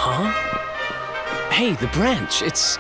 Huh? Hey, the branch, it's...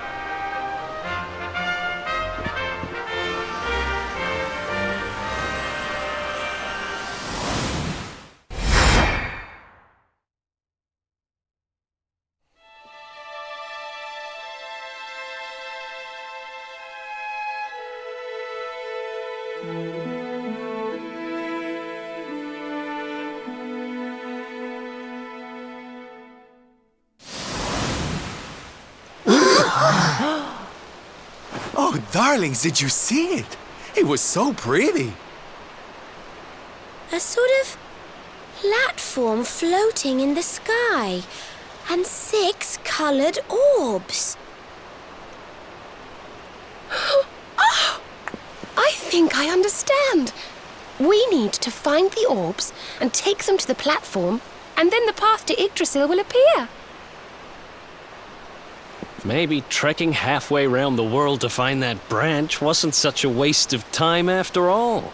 Oh, darlings, did you see it? It was so pretty. A sort of platform floating in the sky, and 6 coloured orbs. Oh, I think I understand. We need to find the orbs and take them to the platform, and then the path to Yggdrasil will appear. Maybe trekking halfway around the world to find that branch wasn't such a waste of time after all.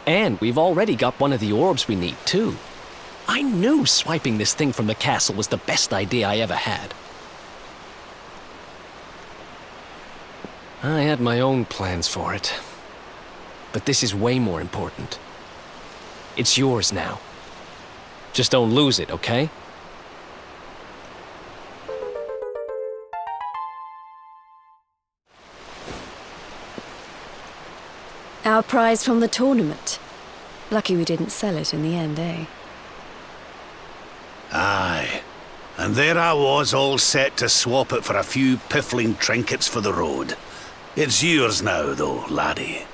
And we've already got one of the orbs we need, too. I knew swiping this thing from the castle was the best idea I ever had. I had my own plans for it. But this is way more important. It's yours now. Just don't lose it, okay? Our prize from the tournament. Lucky we didn't sell it in the end, eh? Aye. And there I was, all set to swap it for a few piffling trinkets for the road. It's yours now, though, laddie.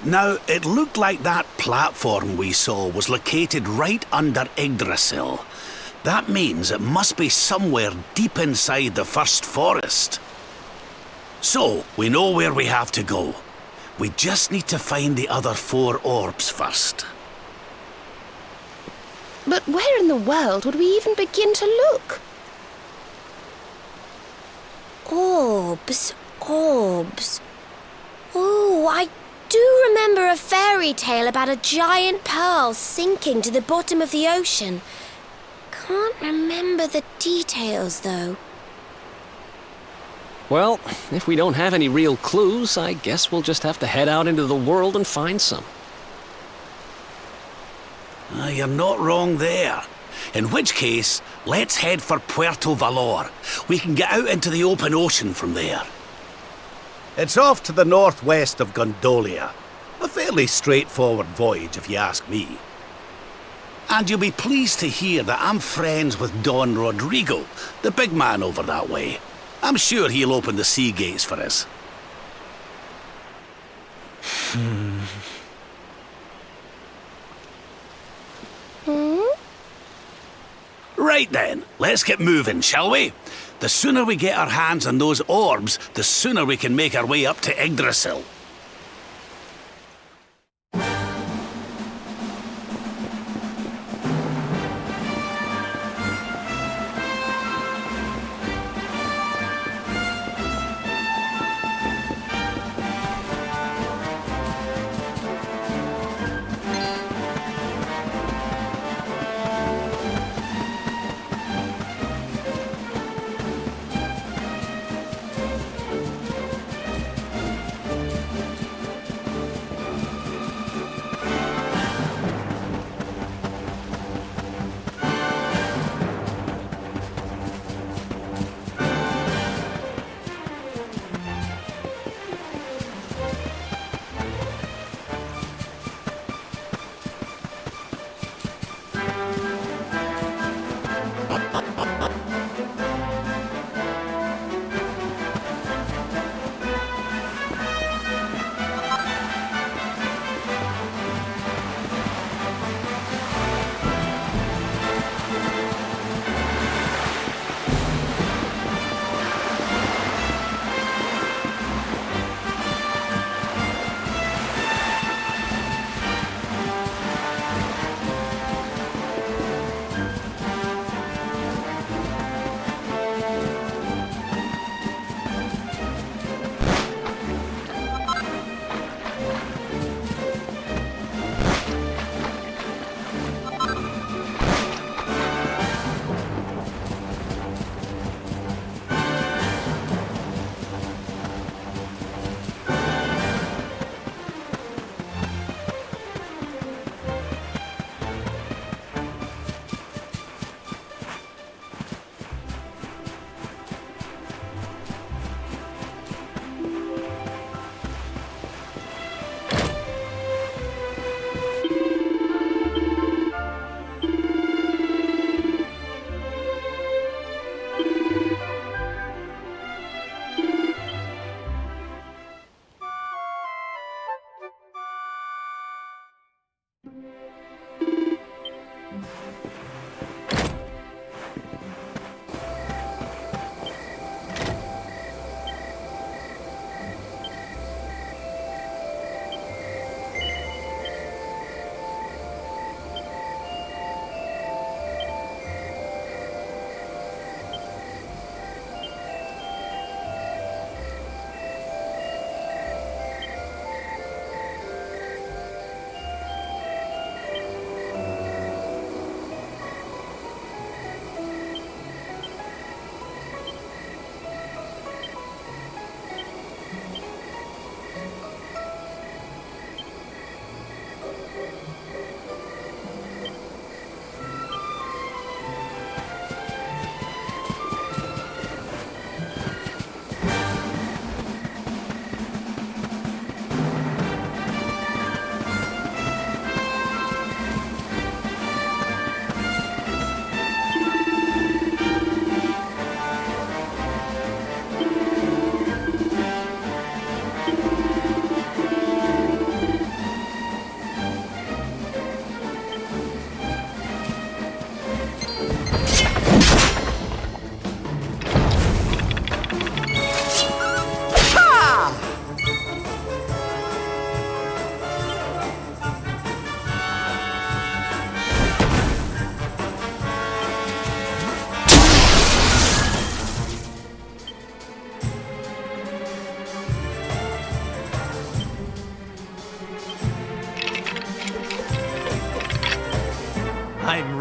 Now, it looked like that platform we saw was located right under Yggdrasil. That means it must be somewhere deep inside the first forest. So, we know where we have to go. We just need to find the other 4 orbs first. But where in the world would we even begin to look? Orbs, orbs. Oh, I do remember a fairy tale about a giant pearl sinking to the bottom of the ocean. Can't remember the details, though. Well, if we don't have any real clues, I guess we'll just have to head out into the world and find some. You're not wrong there. In which case, let's head for Puerto Valor. We can get out into the open ocean from there. It's off to the northwest of Gondolia. A fairly straightforward voyage, if you ask me. And you'll be pleased to hear that I'm friends with Don Rodrigo, the big man over that way. I'm sure he'll open the sea gates for us. Right then, let's get moving, shall we? The sooner we get our hands on those orbs, the sooner we can make our way up to Yggdrasil.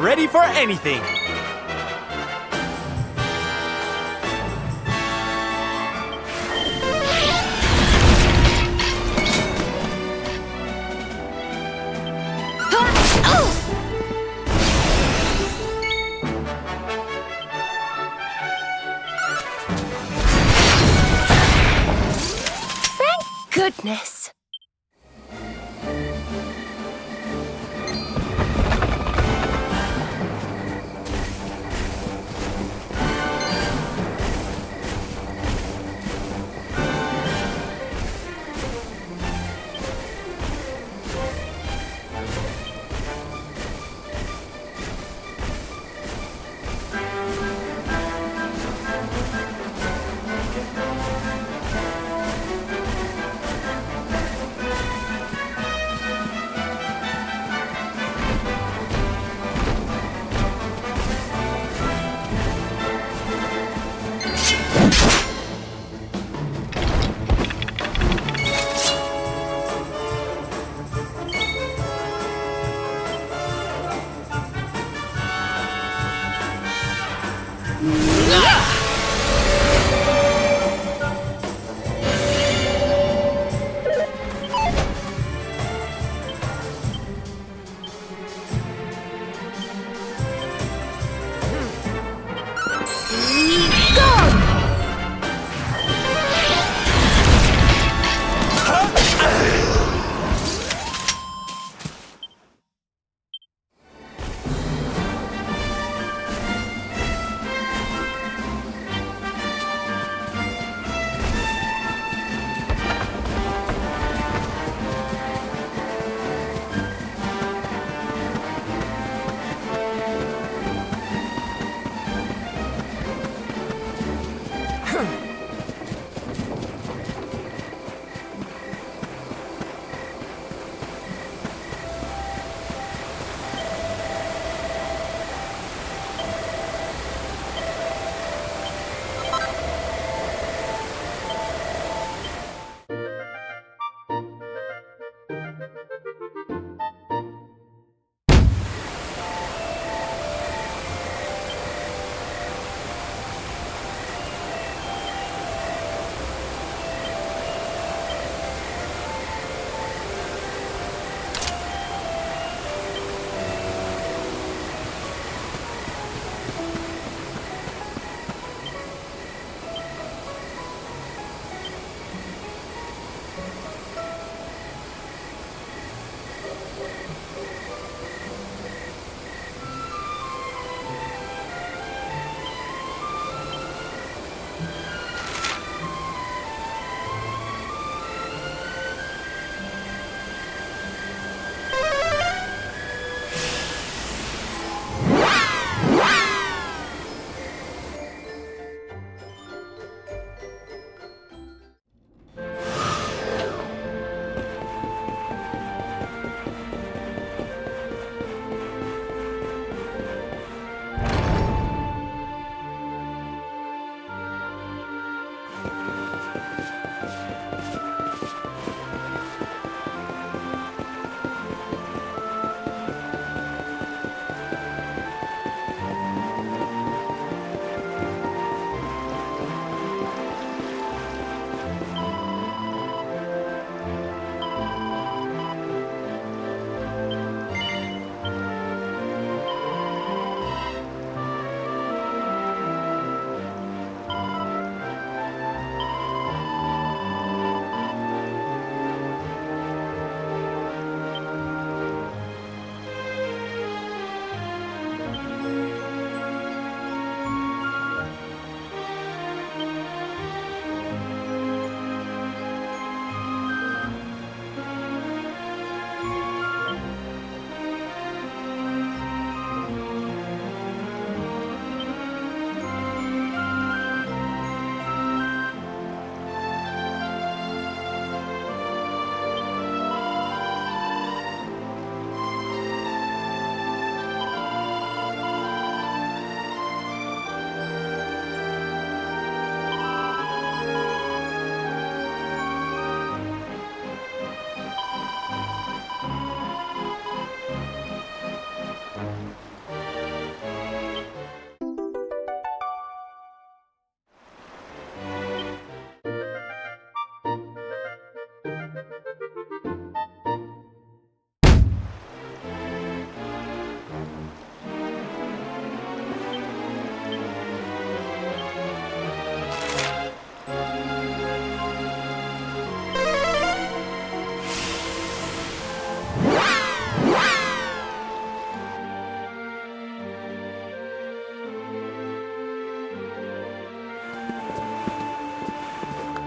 ready for anything. Goodness.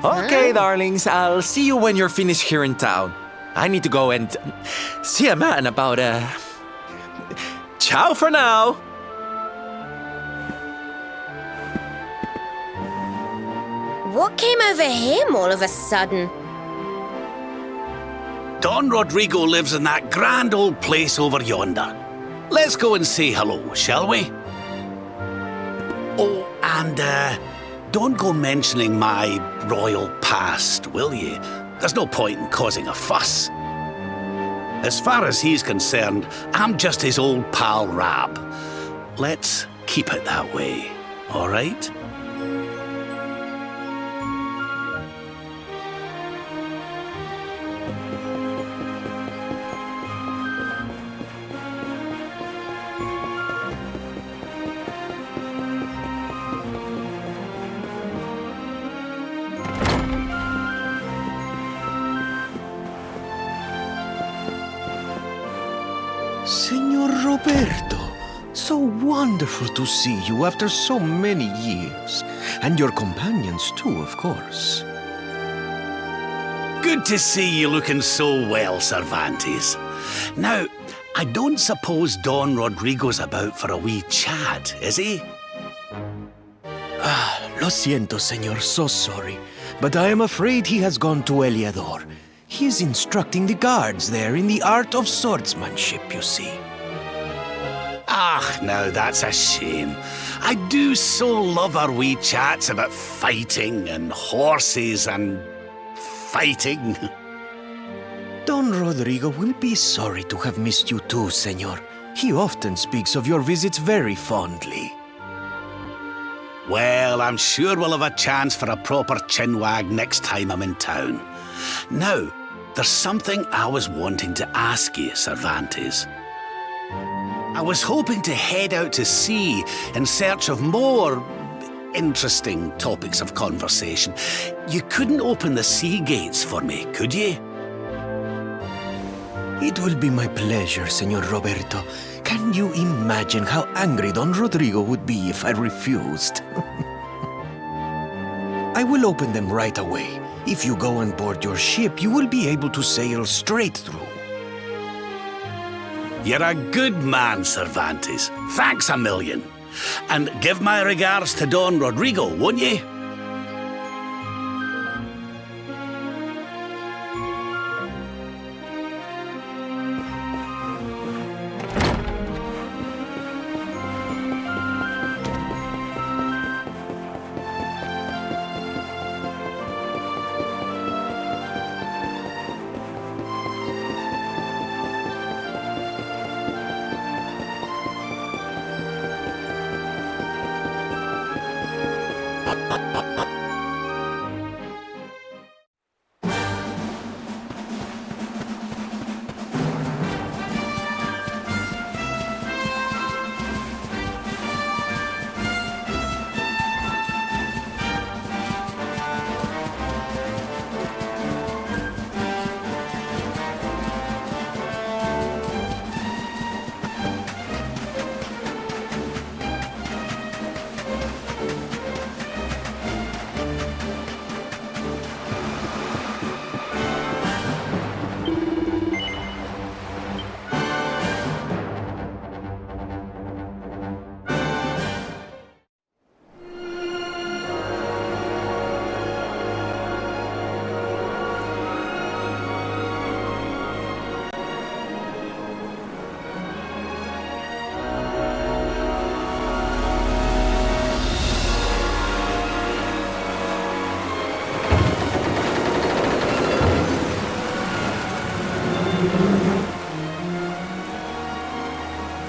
Okay, darlings, I'll see you when you're finished here in town. I need to go and see a man about Ciao for now. What came over him all of a sudden? Don Rodrigo lives in that grand old place over yonder. Let's go and say hello, shall we? Oh, and don't go mentioning my royal past, will you? There's no point in causing a fuss. As far as he's concerned, I'm just his old pal Rab. Let's keep it that way, all right? Signor Roberto, so wonderful to see you after so many years. And your companions too, of course. Good to see you looking so well, Cervantes. Now, I don't suppose Don Rodrigo's about for a wee chat, is he? Lo siento, señor, so sorry. But I am afraid he has gone to Eliador. He is instructing the guards there in the art of swordsmanship, you see. Ah, now that's a shame. I do so love our wee chats about fighting and horses and fighting. Don Rodrigo will be sorry to have missed you too, señor. He often speaks of your visits very fondly. Well, I'm sure we'll have a chance for a proper chinwag next time I'm in town. Now, there's something I was wanting to ask you, Cervantes. I was hoping to head out to sea in search of more interesting topics of conversation. You couldn't open the sea gates for me, could you? It will be my pleasure, señor Roberto. Can you imagine how angry Don Rodrigo would be if I refused? I will open them right away. If you go on board your ship, you will be able to sail straight through. You're a good man, Cervantes. Thanks a million. And give my regards to Don Rodrigo, won't you?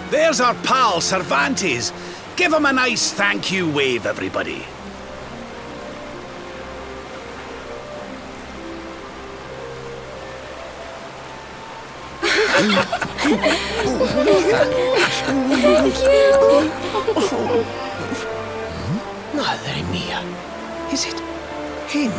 There's our pal, Cervantes. Give him a nice thank you wave, everybody. Madre mía. Is it him?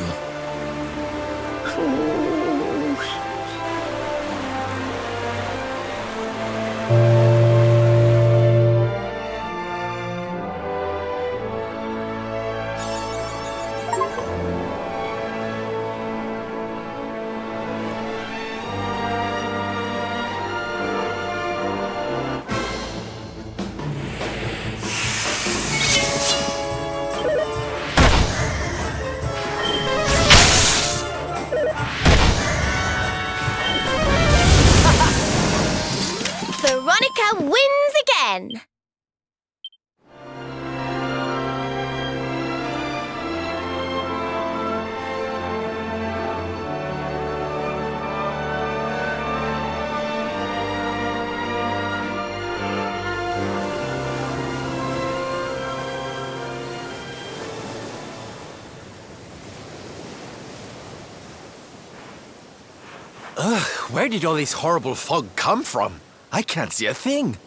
Ugh, where did all this horrible fog come from? I can't see a thing.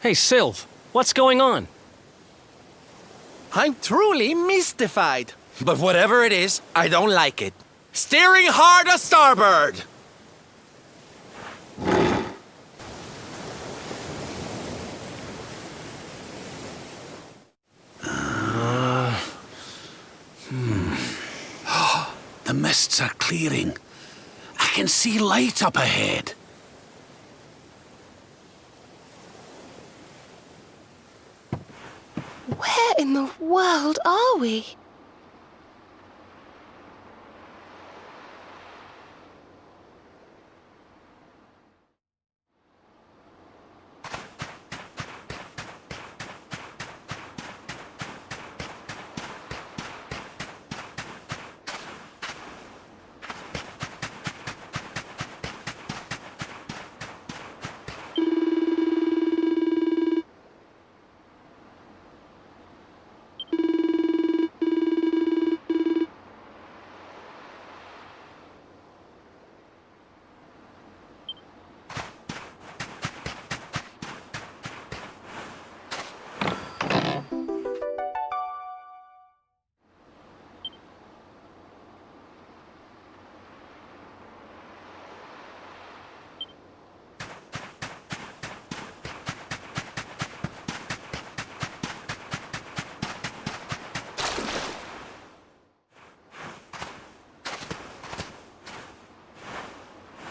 Hey, Sylv, what's going on? I'm truly mystified. But whatever it is, I don't like it. Steering hard a starboard! The mists are clearing. I can see light up ahead. Where in the world are we?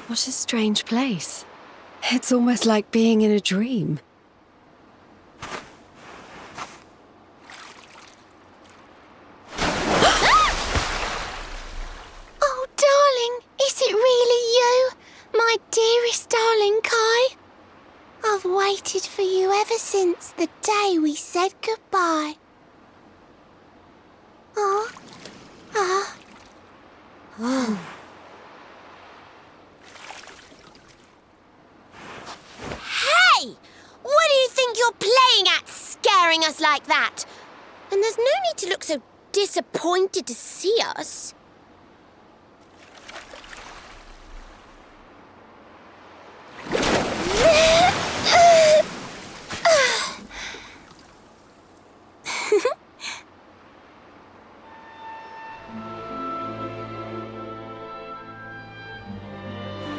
What a strange place. It's almost like being in a dream. Oh, darling, is it really you? My dearest darling Kai? I've waited for you ever since the day we said goodbye. Oh, Hey! What do you think you're playing at, scaring us like that? And there's no need to look so disappointed to see us.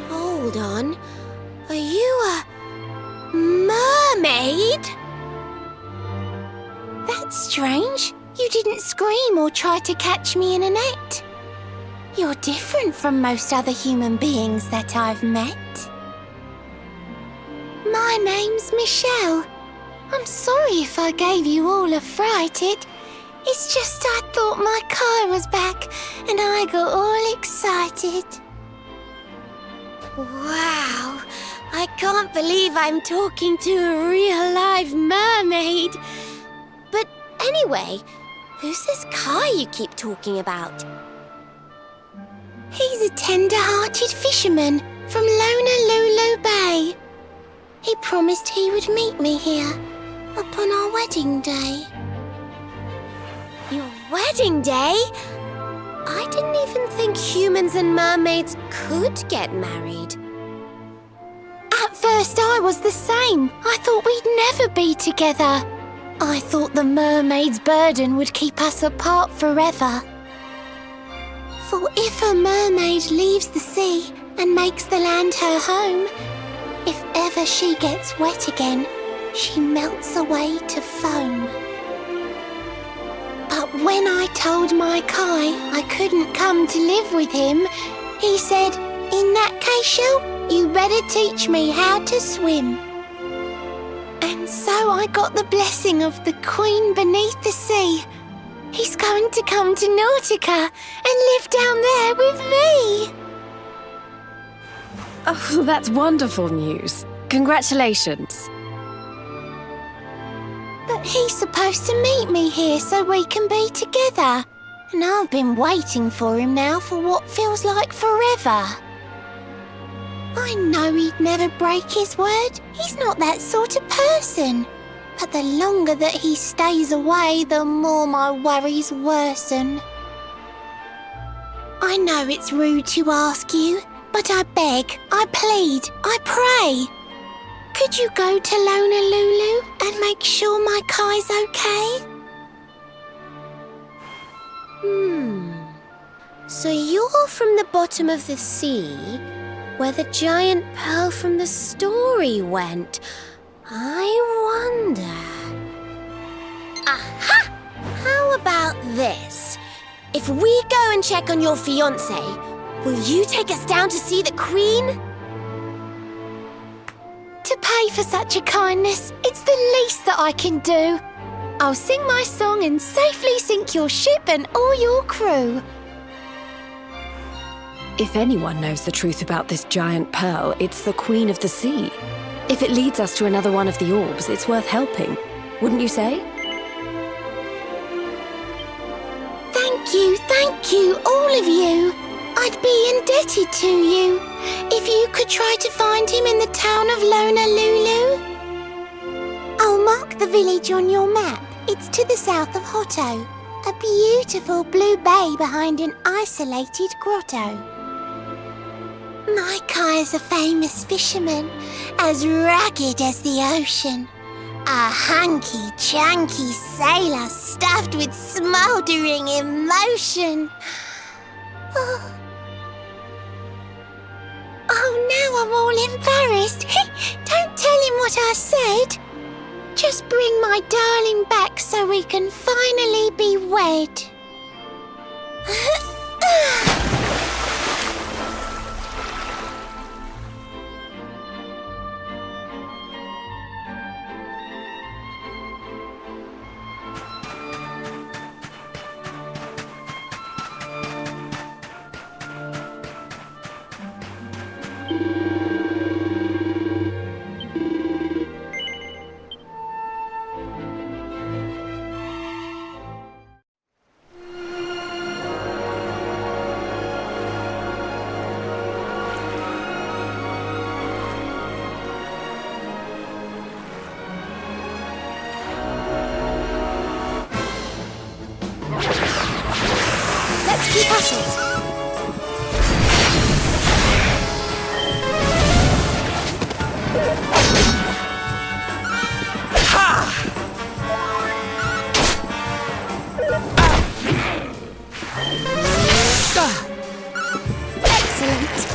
Hold on. Are you a mermaid? that's strange. You didn't scream or try to catch me in a net. You're different from most other human beings that I've met. My name's Michelle. I'm sorry if I gave you all a fright. It's just I thought my car was back and I got all excited. Wow, I can't believe I'm talking to a real live mermaid. But anyway, who's this Kai you keep talking about? He's a tender-hearted fisherman from Honolulu Bay. He promised he would meet me here upon our wedding day. Your wedding day? I didn't even think humans and mermaids could get married. At first I was the same. I thought we'd never be together. I thought the mermaid's burden would keep us apart forever. For if a mermaid leaves the sea and makes the land her home, if ever she gets wet again, she melts away to foam. But when I told my Kai I couldn't come to live with him, he said, "In that case, Shell, you better teach me how to swim." And so I got the blessing of the Queen beneath the sea. He's going to come to Nautica and live down there with me. Oh, that's wonderful news. Congratulations. But he's supposed to meet me here so we can be together. And I've been waiting for him now for what feels like forever. I know he'd never break his word. He's not that sort of person. But the longer that he stays away, the more my worries worsen. I know it's rude to ask you, but I beg, I plead, I pray. Could you go to Lonalulu and make sure my Kai's okay? So you're from the bottom of the sea, where the giant pearl from the story went. I wonder... Aha! How about this? If we go and check on your fiancé, will you take us down to see the Queen? To pay for such a kindness, it's the least that I can do. I'll sing my song and safely sink your ship and all your crew. If anyone knows the truth about this giant pearl, it's the Queen of the Sea. If it leads us to another one of the orbs, it's worth helping. Wouldn't you say? Thank you, all of you. I'd be indebted to you. If you could try to find him in the town of Lonalulu. I'll mark the village on your map. It's to the south of Hotto. A beautiful blue bay behind an isolated grotto. My Kai is a famous fisherman, as rugged as the ocean. A hanky-chanky sailor stuffed with smouldering emotion. Oh, now I'm all embarrassed. Don't tell him what I said. Just bring my darling back so we can finally be wed. Let's keep at it. Excellent.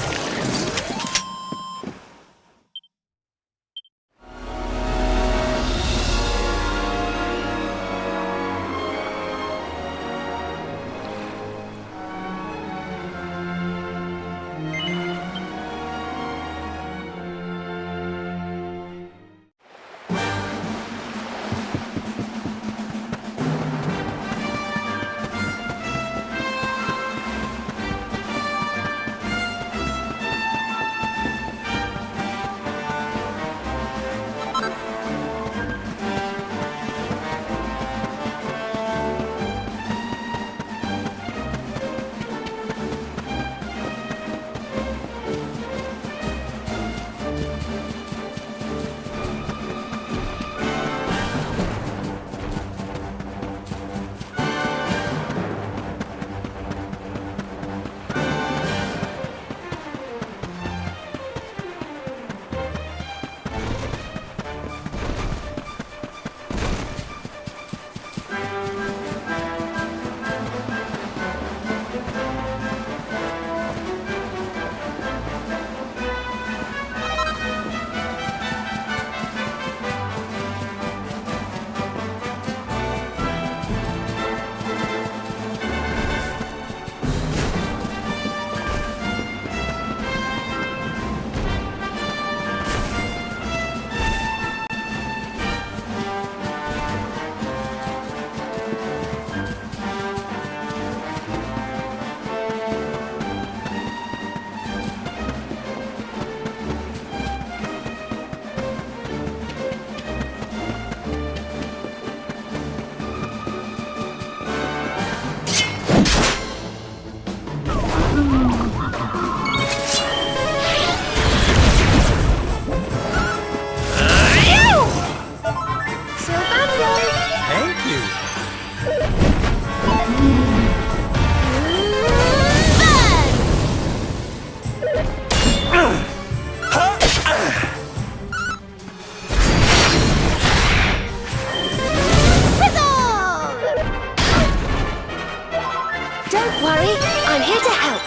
worry, I'm here to help.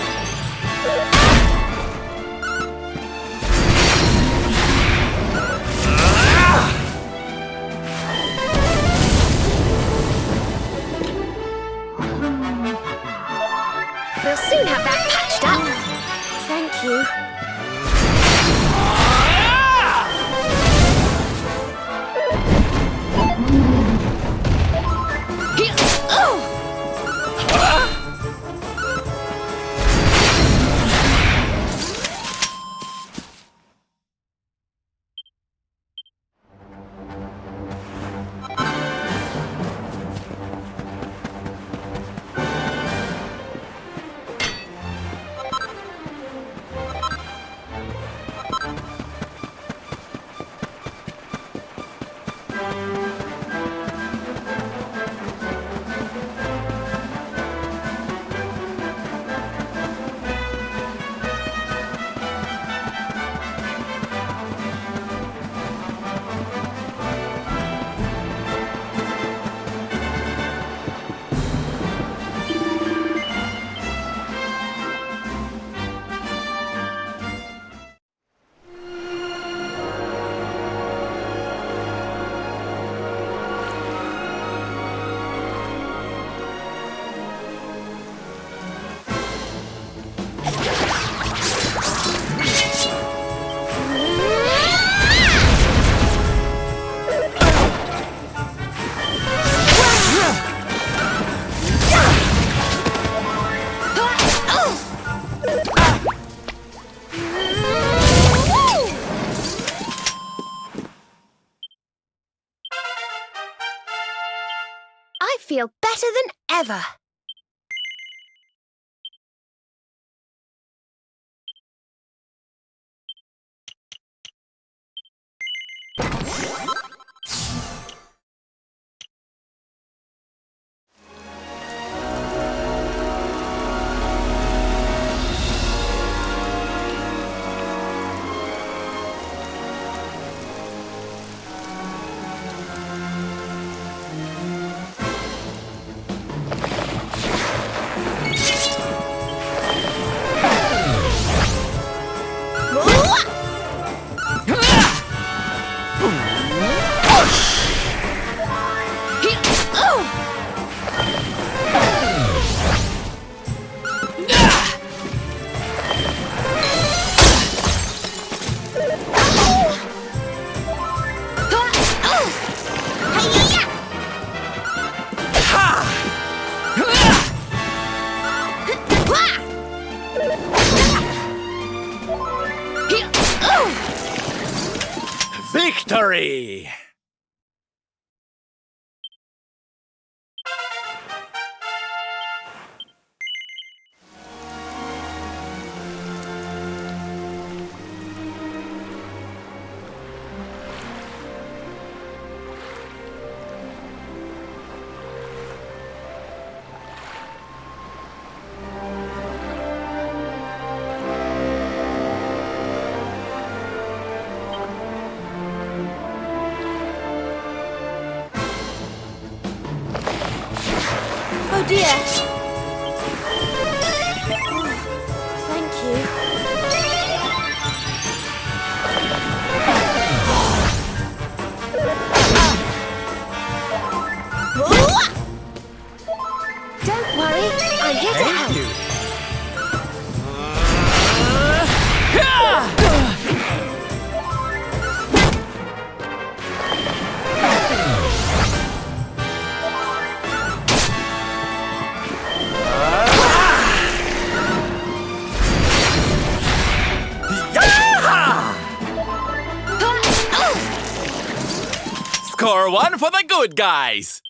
We'll soon have that patched up. Thank you. I feel better than ever. Victory! Oh dear. Thank you. Don't worry, I'm here to help. Score one for the good guys!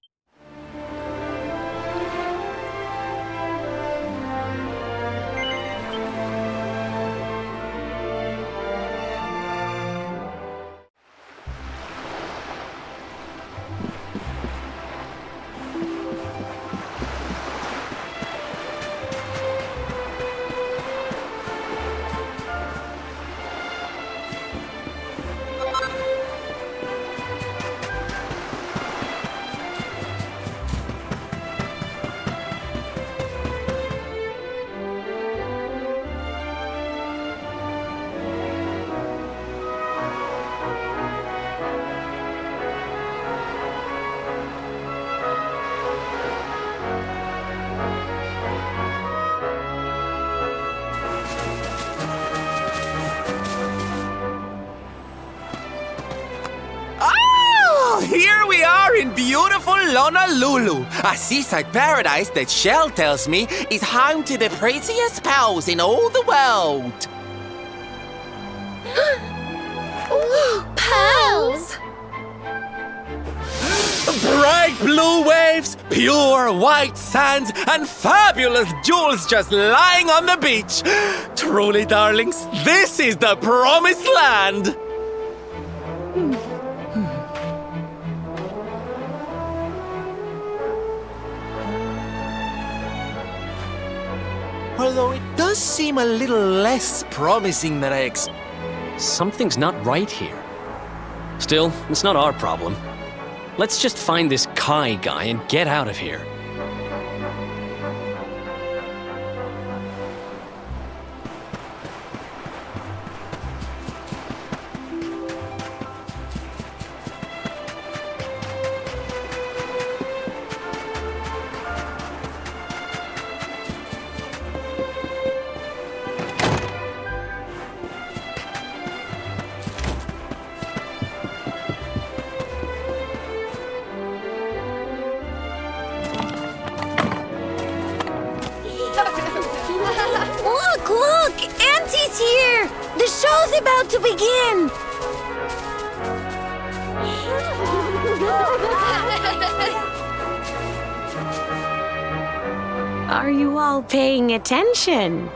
Oh, here we are in beautiful Honolulu, a seaside paradise that Shell tells me is home to the prettiest pearls in all the world. Pearls! Bright blue waves, pure white sands, and fabulous jewels just lying on the beach. Truly, darlings, this is the promised land. Although it does seem a little less promising than I expected. Something's not right here. Still, it's not our problem. Let's just find this Kai guy and get out of here. Look! Auntie's here! The show's about to begin! Are you all paying attention?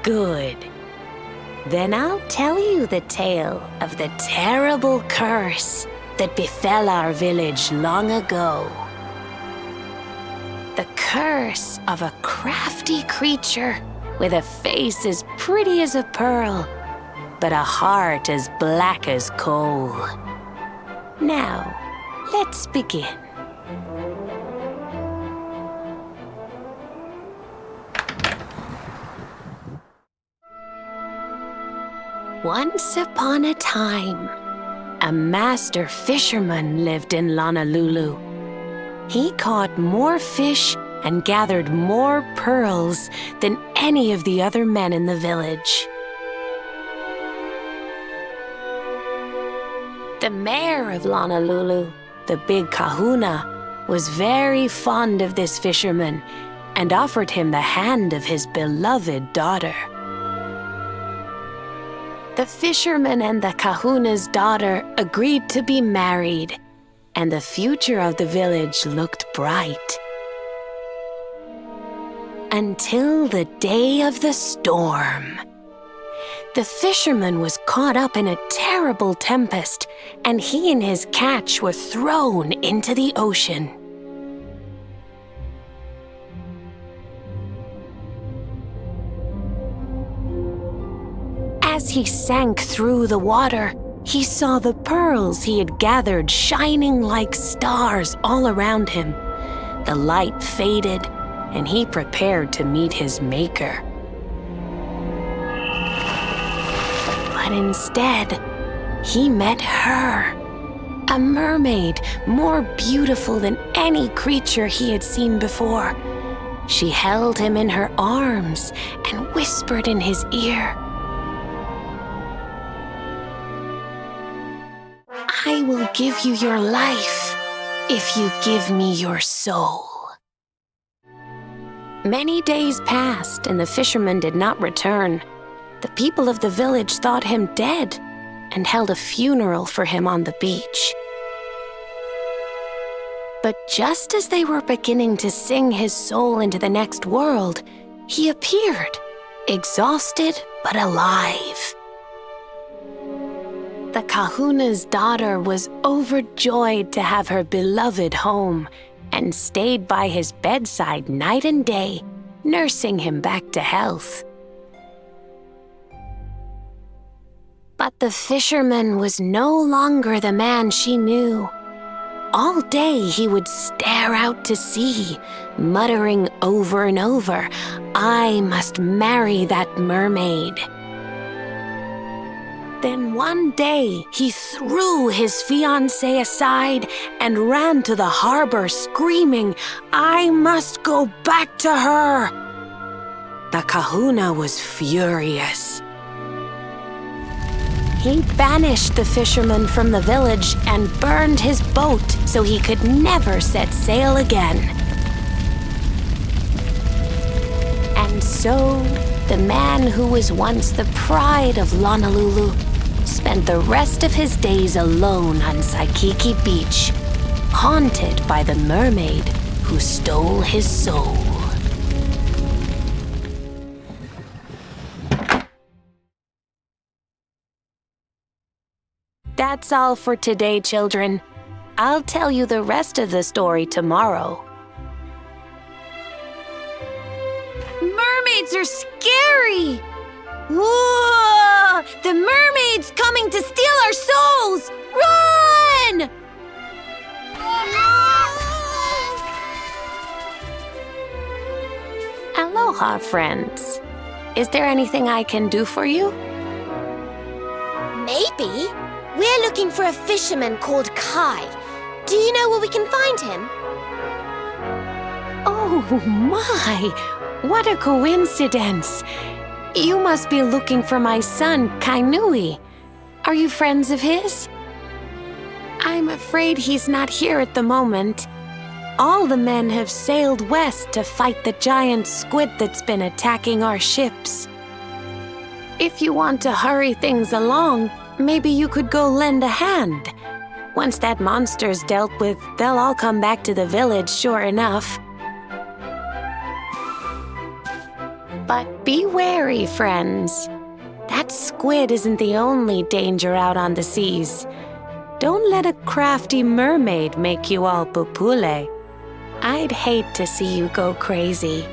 Good. Then I'll tell you the tale of the terrible curse that befell our village long ago. The curse of a crafty creature with a face as pretty as a pearl, but a heart as black as coal. Now, let's begin. Once upon a time, a master fisherman lived in Honolulu. He caught more fish and gathered more pearls than any of the other men in the village. The mayor of Honolulu, the big kahuna, was very fond of this fisherman and offered him the hand of his beloved daughter. The fisherman and the kahuna's daughter agreed to be married, and the future of the village looked bright. Until the day of the storm. The fisherman was caught up in a terrible tempest, and he and his catch were thrown into the ocean. As he sank through the water, he saw the pearls he had gathered shining like stars all around him. The light faded, and he prepared to meet his maker. But instead, he met her, a mermaid more beautiful than any creature he had seen before. She held him in her arms and whispered in his ear, "I will give you your life if you give me your soul." Many days passed, and the fisherman did not return. The people of the village thought him dead and held a funeral for him on the beach. But just as they were beginning to sing his soul into the next world, he appeared, exhausted but alive. The kahuna's daughter was overjoyed to have her beloved home and stayed by his bedside night and day, nursing him back to health. But the fisherman was no longer the man she knew. All day he would stare out to sea, muttering over and over, "I must marry that mermaid." Then one day, he threw his fiancée aside and ran to the harbor screaming, "I must go back to her!" The kahuna was furious. He banished the fisherman from the village and burned his boat so he could never set sail again. And so, the man who was once the pride of Honolulu spent the rest of his days alone on Saikiki Beach, haunted by the mermaid who stole his soul. That's all for today, children. I'll tell you the rest of the story tomorrow. Mermaids are scary! Whoa! The mermaid's coming to steal our souls! Run! Aloha, friends. Is there anything I can do for you? Maybe. We're looking for a fisherman called Kai. Do you know where we can find him? Oh my! What a coincidence! You must be looking for my son, Kainui. Are you friends of his? I'm afraid he's not here at the moment. All the men have sailed west to fight the giant squid that's been attacking our ships. If you want to hurry things along, maybe you could go lend a hand. Once that monster's dealt with, they'll all come back to the village, sure enough. But be wary, friends. That squid isn't the only danger out on the seas. Don't let a crafty mermaid make you all pupule. I'd hate to see you go crazy.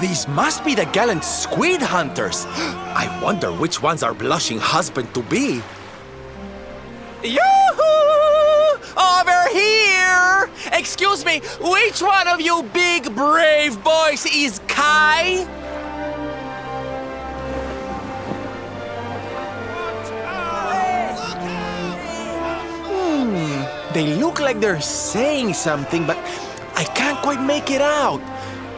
These must be the gallant squid hunters. I wonder which one's our blushing husband-to-be. Yoo-hoo! Over here! Excuse me, which one of you big brave boys is Kai? They look like they're saying something, but I can't quite make it out.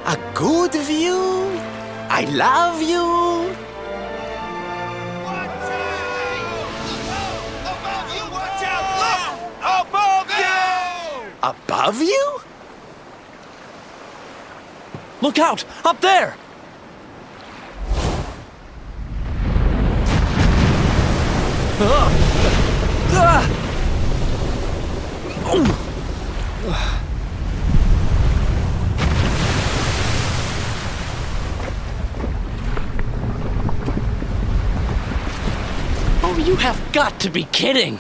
A good view? I love you? Watch out! Look! Above you! Above you? Look out! Up there! Oh, you have got to be kidding!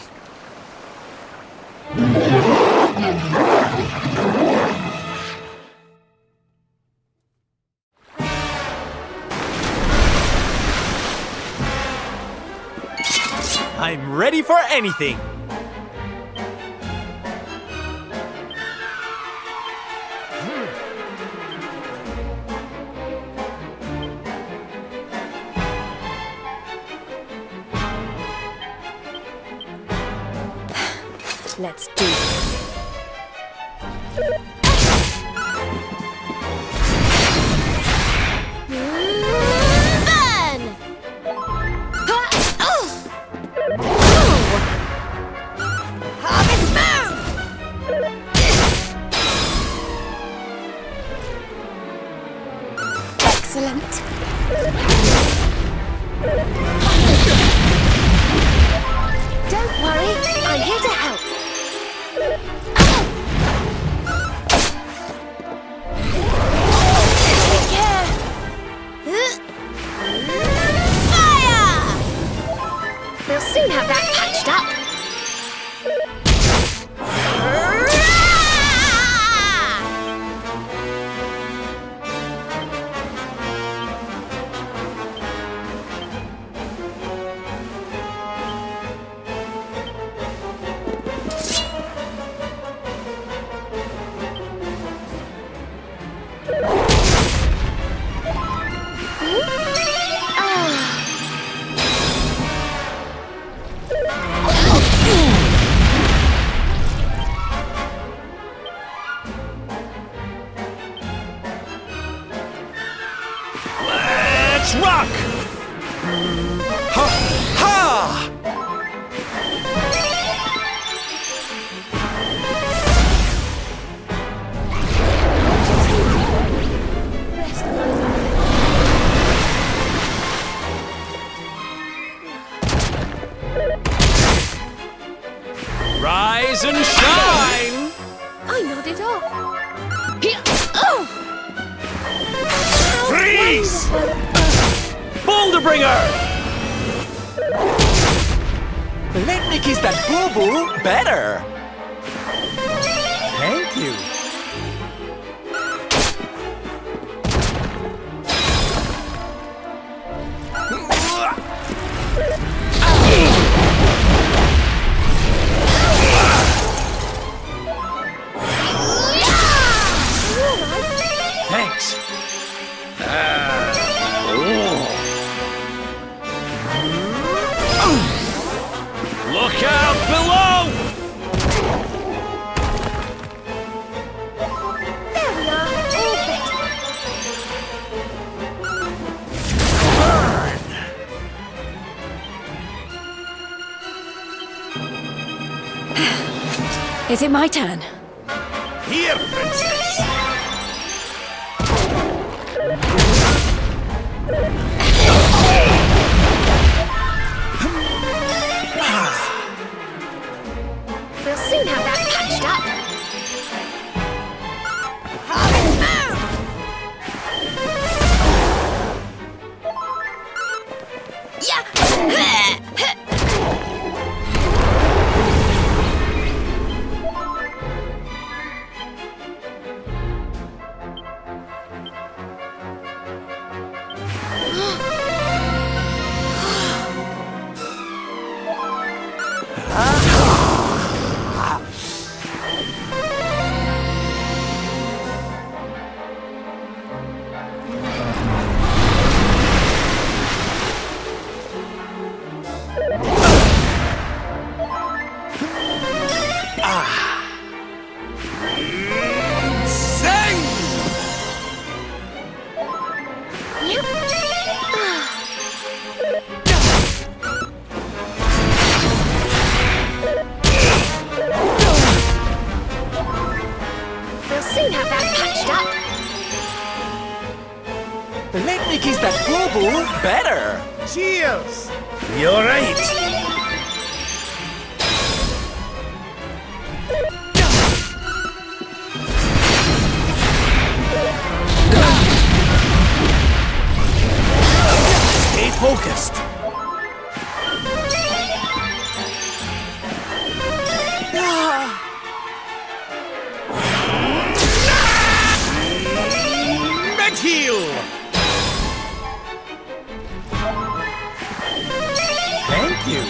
I'm ready for anything. Let's do this. Burn! Harvest moon! Excellent. Don't worry, I'm here to help. Take care. Fire! We'll soon have that patched up. Let's rock! Ha! Ha! Rise and shine! I nodded off. Freeze! Boulderbringer! Let me kiss that boo-boo better! Thank you. Thanks. Look out below! There we are, all better. Is it my turn? Here, princess. We'll soon have that patched up. Harvest moon! Yeah! We'll soon have that patched up. Let me kiss that boo-boo better! Cheers! You're right. Stay focused. Red-heel! Thank you.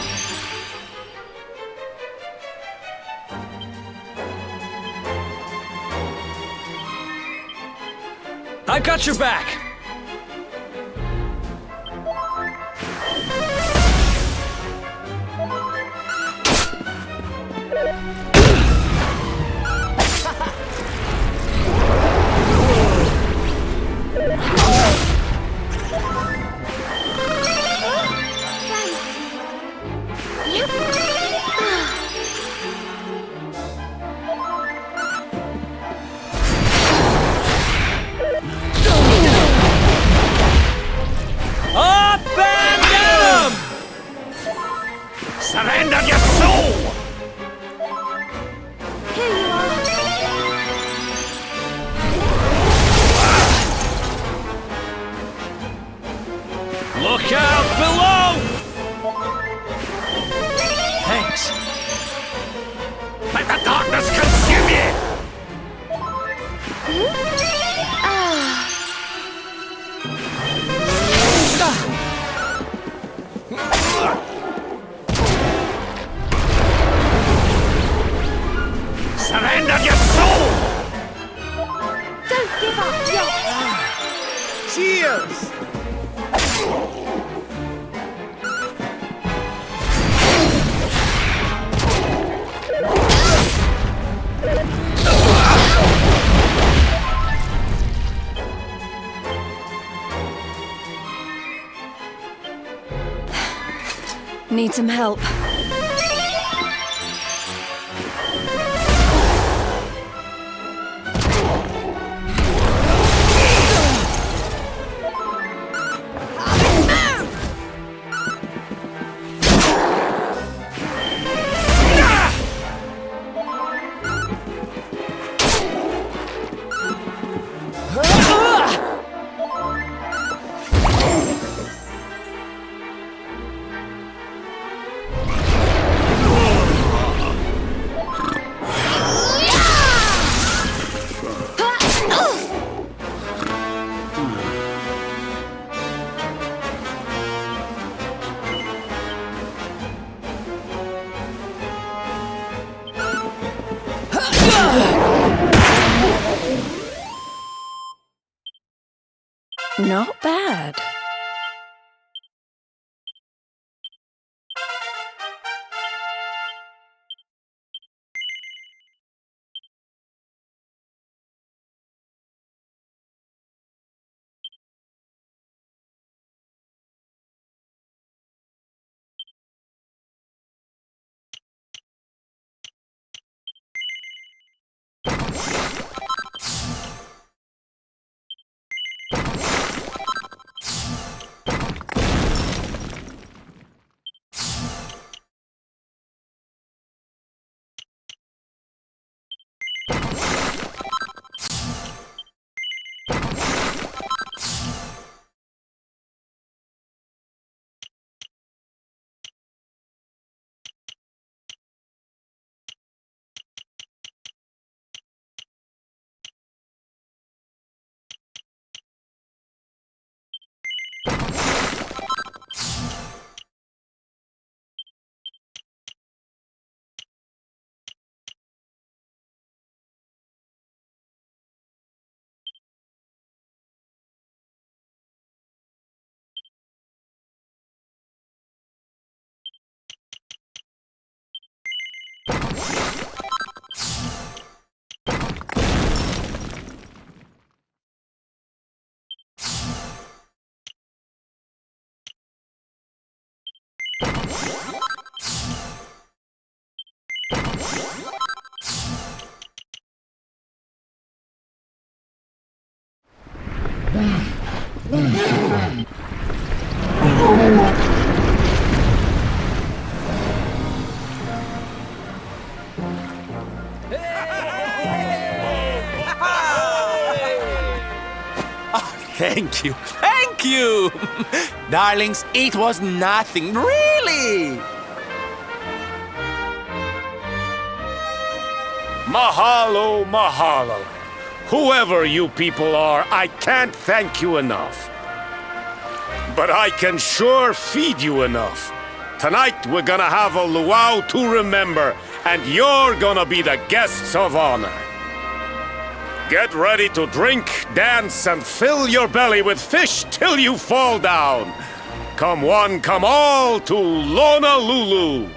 I got your back. Up and down! Surrender your soul! Here you are. Look out below! Thanks. Let the darkness consume you! Surrender your soul! Don't give up yet. Cheers! Need some help. Not bad. Thank you, thank you! Darlings, it was nothing, really! Mahalo, mahalo. Whoever you people are, I can't thank you enough. But I can sure feed you enough. Tonight we're gonna have a luau to remember, and you're gonna be the guests of honor. Get ready to drink, dance, and fill your belly with fish till you fall down. Come one, come all to Lonalulu.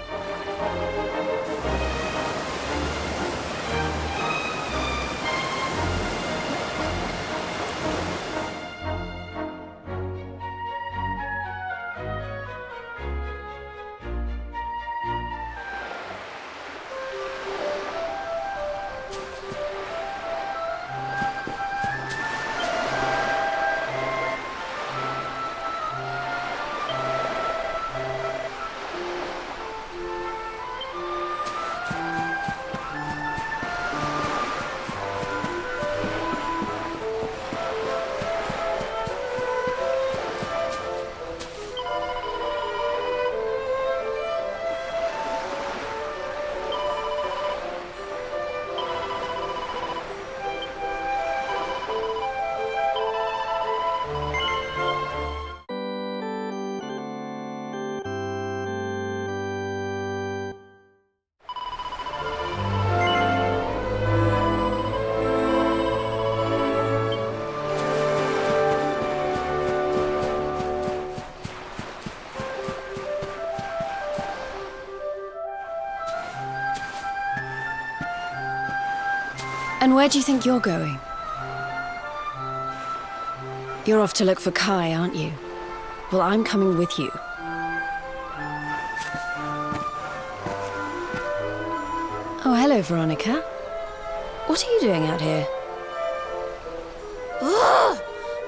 And where do you think you're going? You're off to look for Kai, aren't you? Well, I'm coming with you. Oh, hello, Veronica. What are you doing out here? Ugh!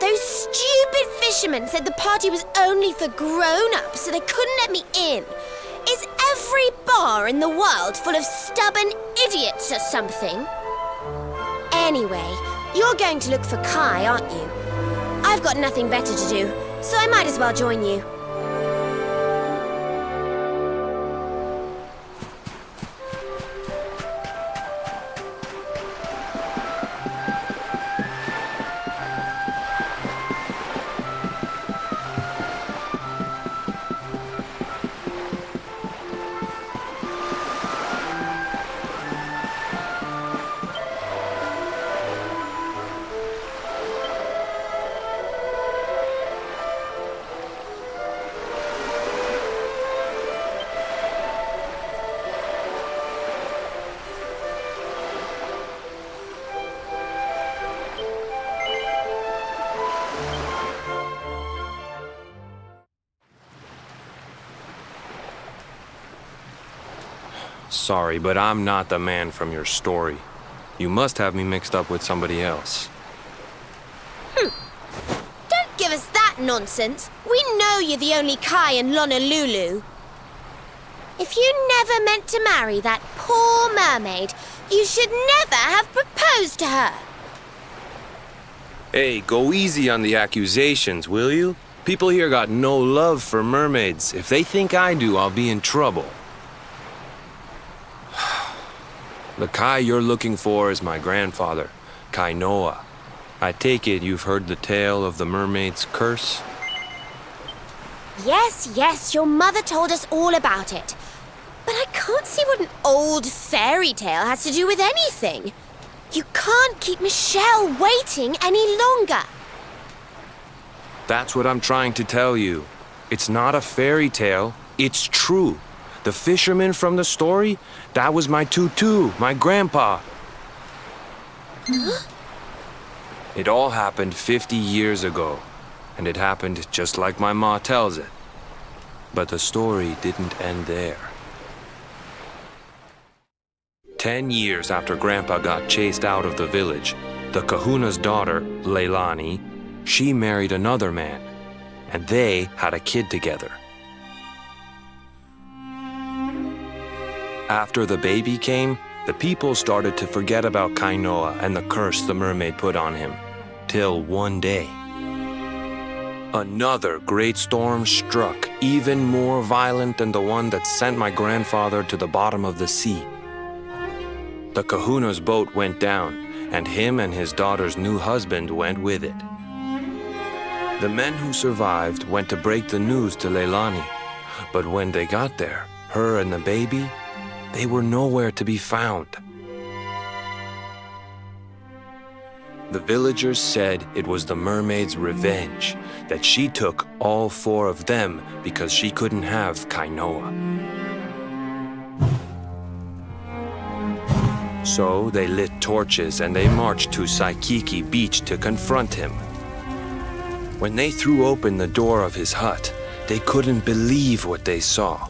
Those stupid fishermen said the party was only for grown-ups, so they couldn't let me in. Is every bar in the world full of stubborn idiots or something? Anyway, you're going to look for Kai, aren't you? I've got nothing better to do, so I might as well join you. Sorry, but I'm not the man from your story. You must have me mixed up with somebody else. Don't give us that nonsense. We know you're the only Kai in Lonalulu. If you never meant to marry that poor mermaid, you should never have proposed to her. Hey, go easy on the accusations, will you? People here got no love for mermaids. If they think I do, I'll be in trouble. The Kai you're looking for is my grandfather, Kainoa. I take it you've heard the tale of the mermaid's curse? Yes, your mother told us all about it. But I can't see what an old fairy tale has to do with anything. You can't keep Michelle waiting any longer. That's what I'm trying to tell you. It's not a fairy tale, it's true. The fisherman from the story, that was my tutu, my grandpa. Huh? It all happened 50 years ago, and it happened just like my ma tells it. But the story didn't end there. 10 years after Grandpa got chased out of the village, the kahuna's daughter, Leilani, she married another man, and they had a kid together. After the baby came, the people started to forget about Kainoa and the curse the mermaid put on him. Till one day, another great storm struck, even more violent than the one that sent my grandfather to the bottom of the sea. The kahuna's boat went down, and him and his daughter's new husband went with it. The men who survived went to break the news to Leilani, but when they got there, her and the baby, they were nowhere to be found. The villagers said it was the mermaid's revenge, that she took all 4 of them because she couldn't have Kainoa. So they lit torches and they marched to Saikiki Beach to confront him. When they threw open the door of his hut, they couldn't believe what they saw.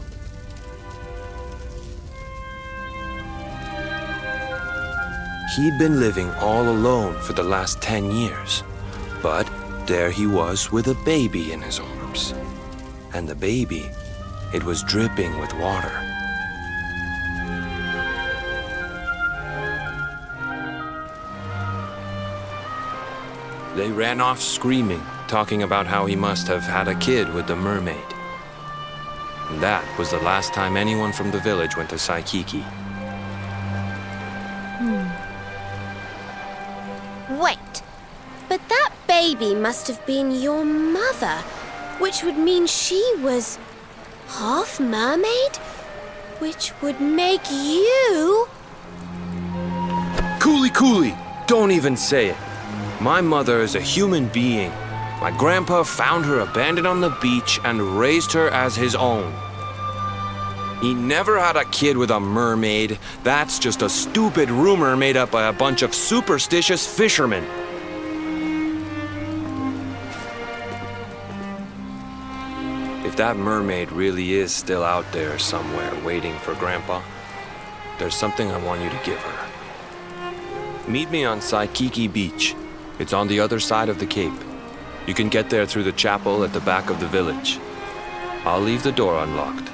He'd been living all alone for the last 10 years, but there he was with a baby in his arms. And the baby, it was dripping with water. They ran off screaming, talking about how he must have had a kid with the mermaid. And that was the last time anyone from the village went to Saikiki. Wait, but that baby must have been your mother, which would mean she was half mermaid, which would make you... Cooley, don't even say it. My mother is a human being. My grandpa found her abandoned on the beach and raised her as his own. He never had a kid with a mermaid. That's just a stupid rumor made up by a bunch of superstitious fishermen. If that mermaid really is still out there somewhere waiting for Grandpa, there's something I want you to give her. Meet me on Saikiki Beach. It's on the other side of the cape. You can get there through the chapel at the back of the village. I'll leave the door unlocked.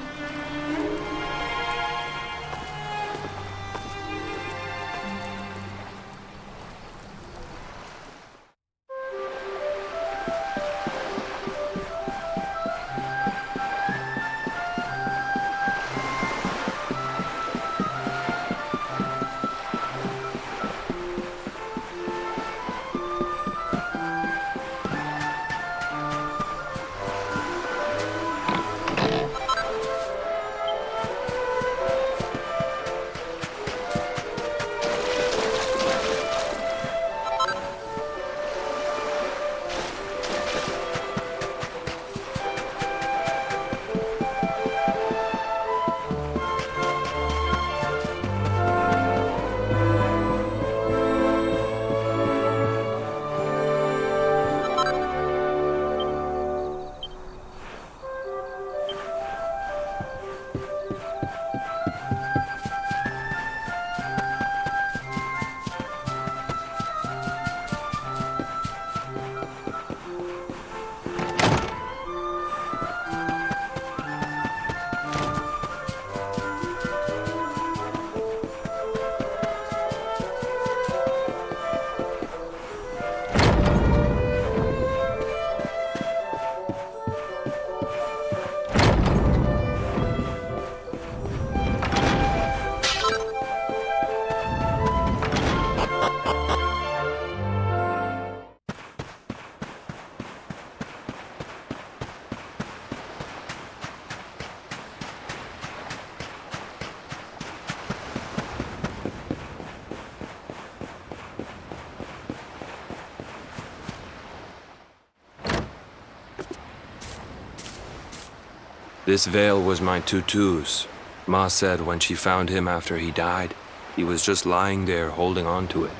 This veil was my tutu's. Ma said when she found him after he died, he was just lying there holding on to it.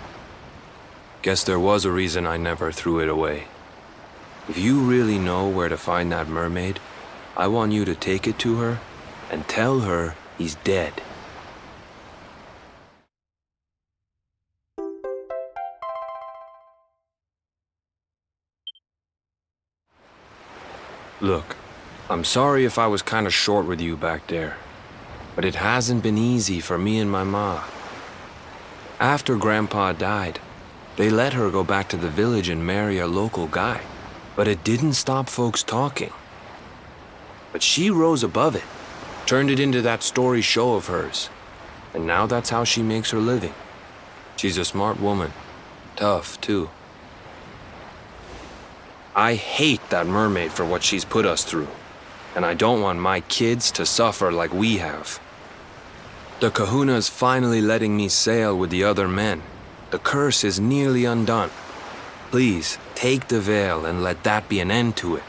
Guess there was a reason I never threw it away. If you really know where to find that mermaid, I want you to take it to her and tell her he's dead. Look, I'm sorry if I was kind of short with you back there, but it hasn't been easy for me and my ma. After Grandpa died, they let her go back to the village and marry a local guy, but it didn't stop folks talking. But she rose above it, turned it into that story show of hers, and now that's how she makes her living. She's a smart woman, tough too. I hate that mermaid for what she's put us through, and I don't want my kids to suffer like we have. The Kahuna's finally letting me sail with the other men. The curse is nearly undone, Please, take the veil and let that be an end to it.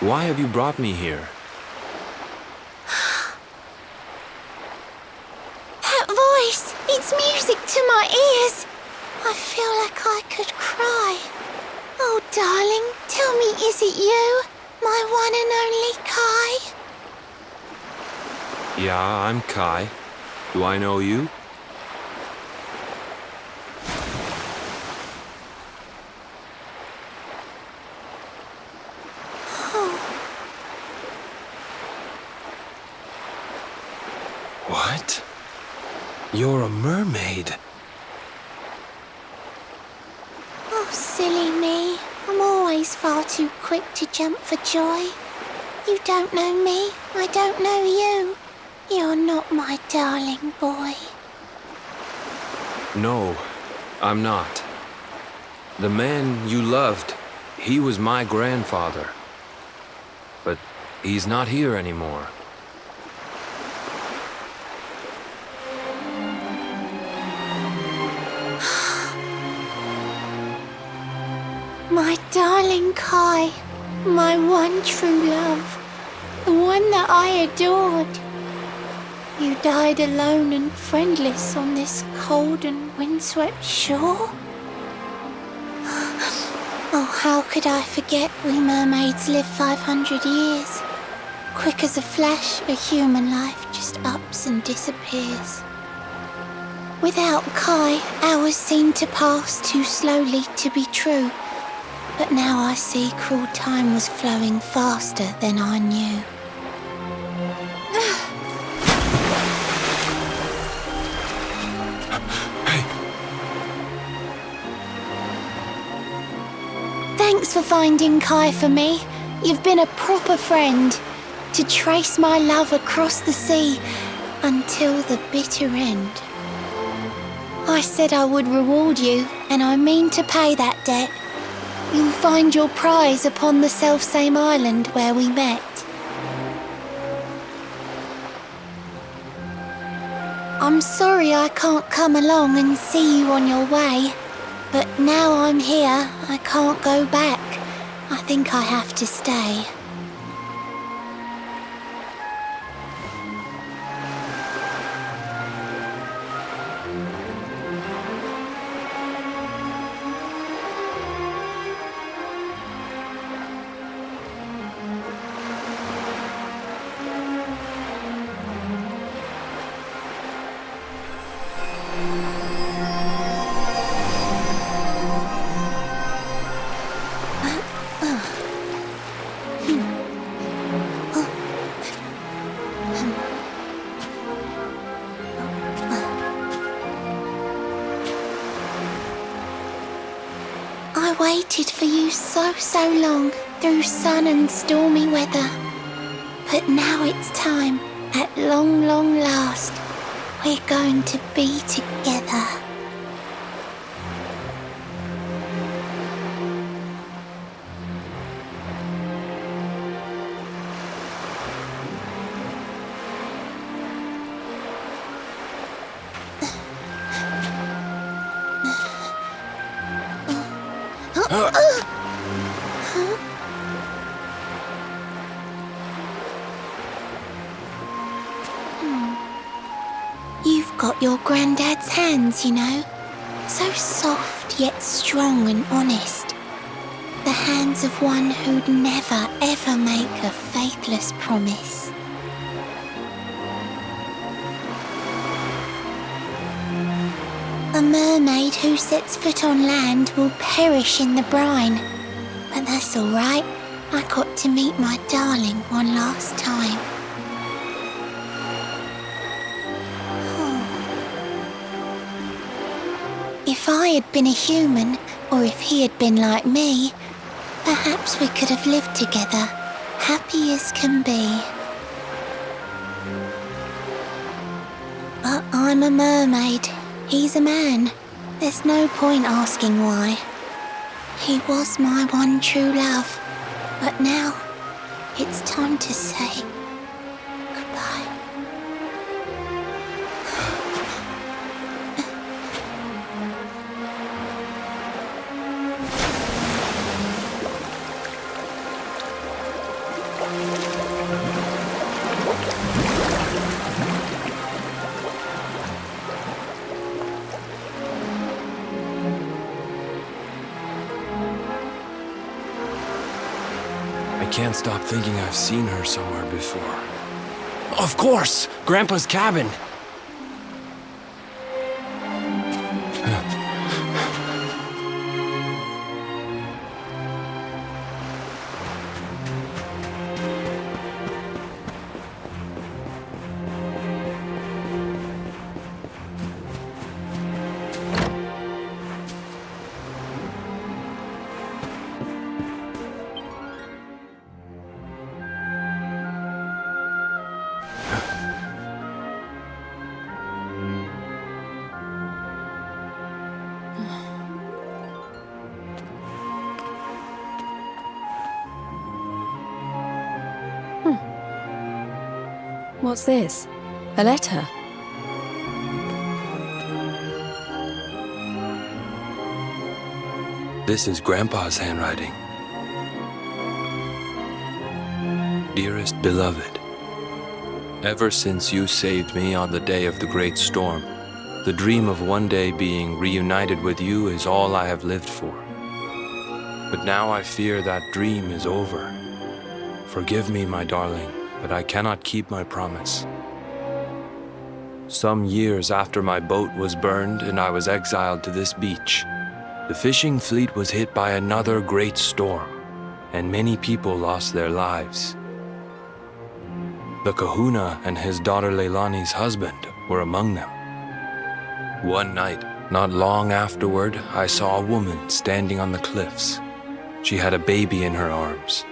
Why have you brought me here? That voice! It's music to my ears! I feel like I could cry. Oh, darling, tell me, is it you? My one and only Kai? Yeah, I'm Kai. Do I know you? What? You're a mermaid. Oh, silly me. I'm always far too quick to jump for joy. You don't know me, I don't know you. You're not my darling boy. No, I'm not. The man you loved, he was my grandfather. But he's not here anymore. My darling Kai, my one true love, the one that I adored. You died alone and friendless on this cold and windswept shore? Oh, how could I forget we mermaids live 500 years? Quick as a flash, a human life just ups and disappears. Without Kai, hours seem to pass too slowly to be true. But now I see cruel time was flowing faster than I knew. Thanks for finding Kai for me. You've been a proper friend. To trace my love across the sea until the bitter end. I said I would reward you, and I mean to pay that debt. You'll find your prize upon the selfsame island where we met. I'm sorry I can't come along and see you on your way, but now I'm here, I can't go back. I think I have to stay. I waited for you so long, through sun and stormy weather. But now it's time, at long last, we're going to be together. You've got your granddad's hands, you know. So soft yet strong and honest. The hands of one who'd never ever make a faithless promise. A mermaid who sets foot on land will perish in the brine. But that's all right. I got to meet my darling one last time. If I had been a human, or if he had been like me, perhaps we could have lived together, happy as can be. But I'm a mermaid. He's a man. There's no point asking why. He was my one true love. But now, it's time to say goodbye. I can't stop thinking I've seen her somewhere before. Of course! Grandpa's cabin! What's this? A letter? This is Grandpa's handwriting. Dearest beloved, ever since you saved me on the day of the great storm, the dream of one day being reunited with you is all I have lived for. But now I fear that dream is over. Forgive me, my darling, but I cannot keep my promise. Some years after my boat was burned and I was exiled to this beach, the fishing fleet was hit by another great storm, and many people lost their lives. The kahuna and his daughter Leilani's husband were among them. One night, not long afterward, I saw a woman standing on the cliffs. She had a baby in her arms.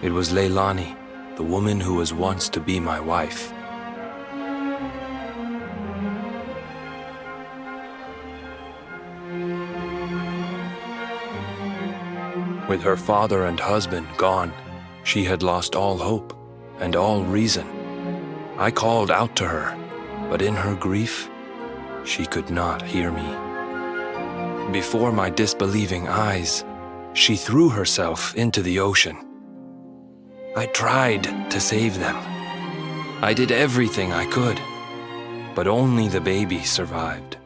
It was Leilani, the woman who was once to be my wife. With her father and husband gone, she had lost all hope and all reason. I called out to her, but in her grief, she could not hear me. Before my disbelieving eyes, she threw herself into the ocean. I tried to save them. I did everything I could, but only the baby survived.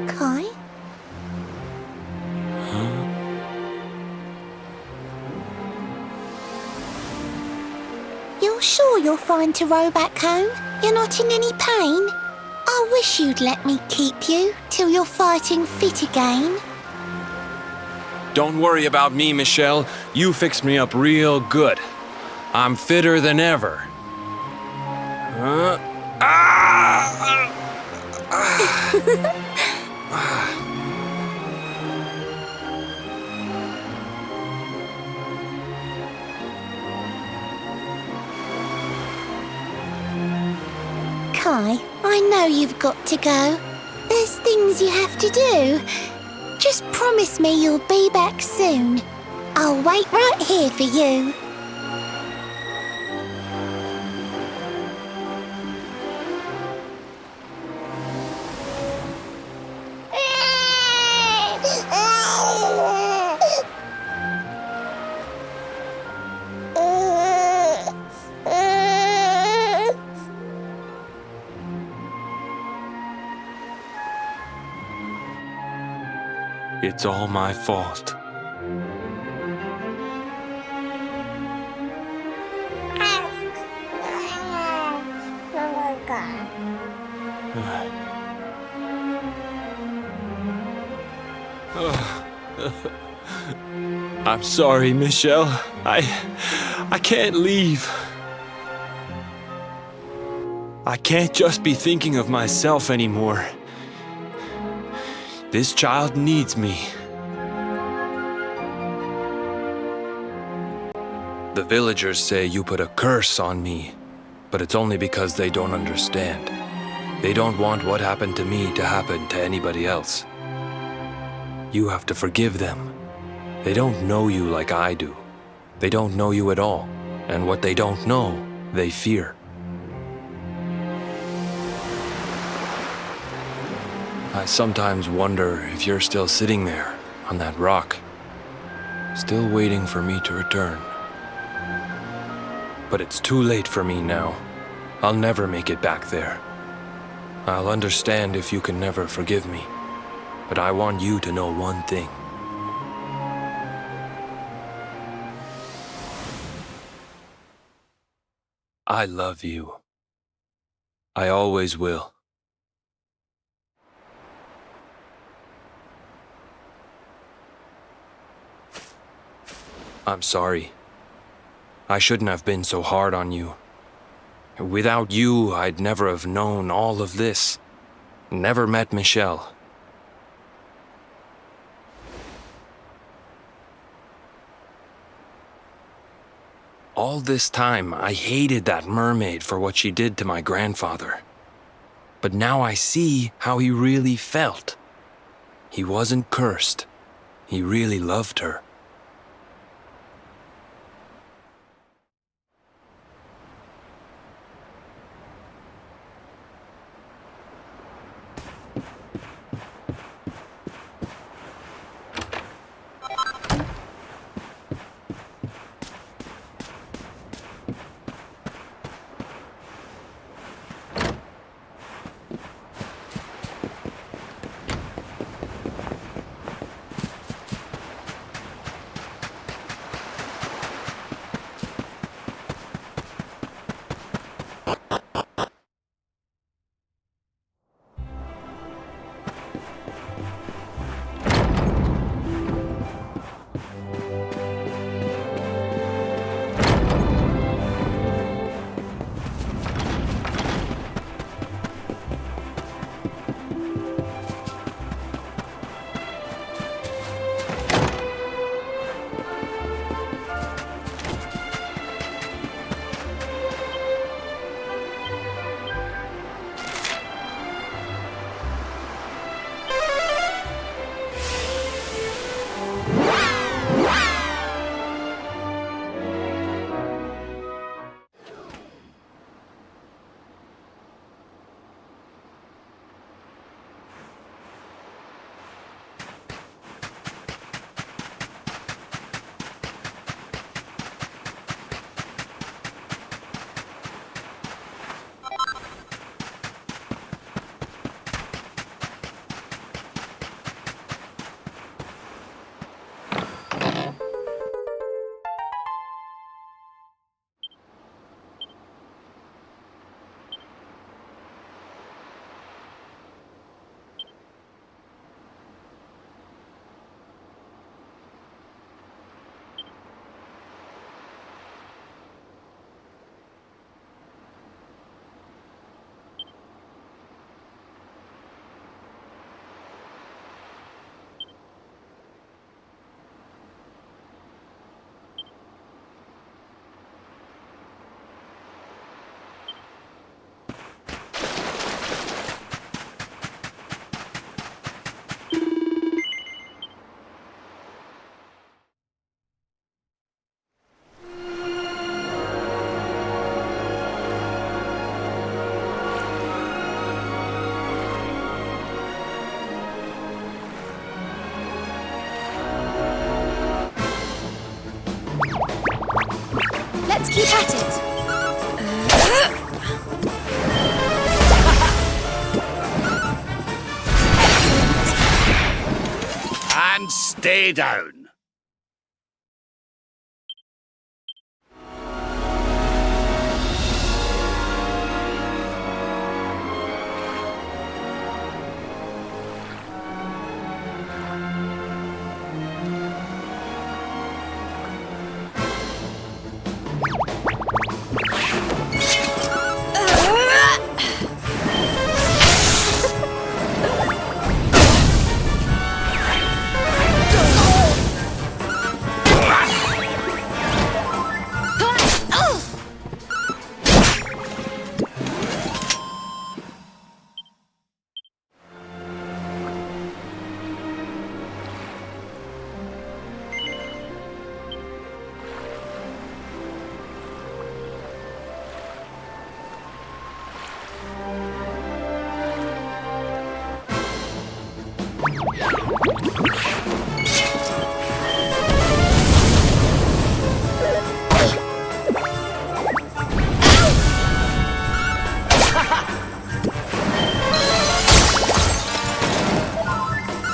Kai? You're sure you're fine to row back home? You're not in any pain? I wish you'd let me keep you till you're fighting fit again. Don't worry about me, Michelle. You fixed me up real good. I'm fitter than ever. Kai, I know you've got to go. There's things you have to do. Just promise me you'll be back soon. I'll wait right here for you. It's all my fault. I'm sorry, Michelle. I can't leave. I can't just be thinking of myself anymore. This child needs me. The villagers say you put a curse on me, but it's only because they don't understand. They don't want what happened to me to happen to anybody else. You have to forgive them. They don't know you like I do. They don't know you at all, and what they don't know, they fear. I sometimes wonder if you're still sitting there on that rock, still waiting for me to return. But it's too late for me now. I'll never make it back there. I'll understand if you can never forgive me. But I want you to know one thing. I love you. I always will. I'm sorry. I shouldn't have been so hard on you. Without you, I'd never have known all of this. Never met Michelle. All this time, I hated that mermaid for what she did to my grandfather. But now I see how he really felt. He wasn't cursed. He really loved her. Let's keep at it. And stay down.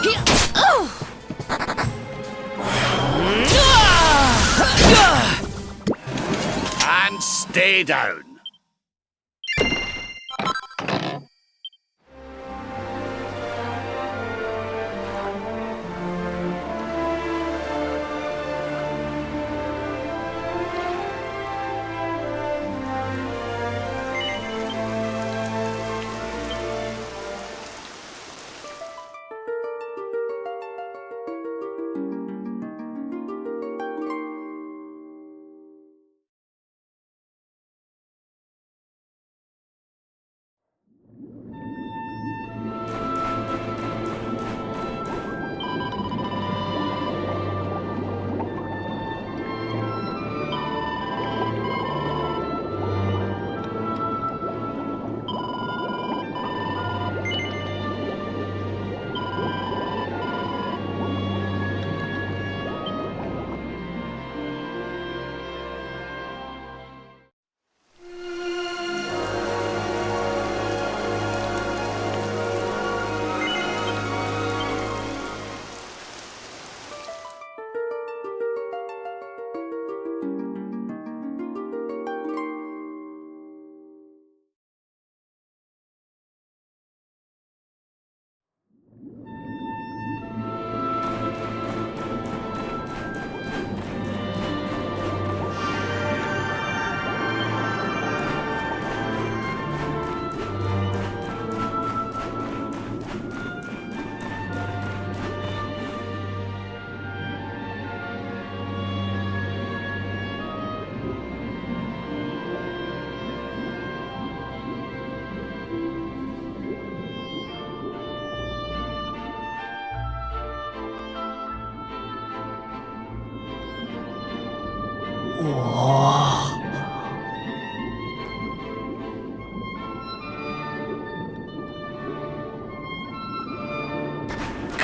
Here Stay down.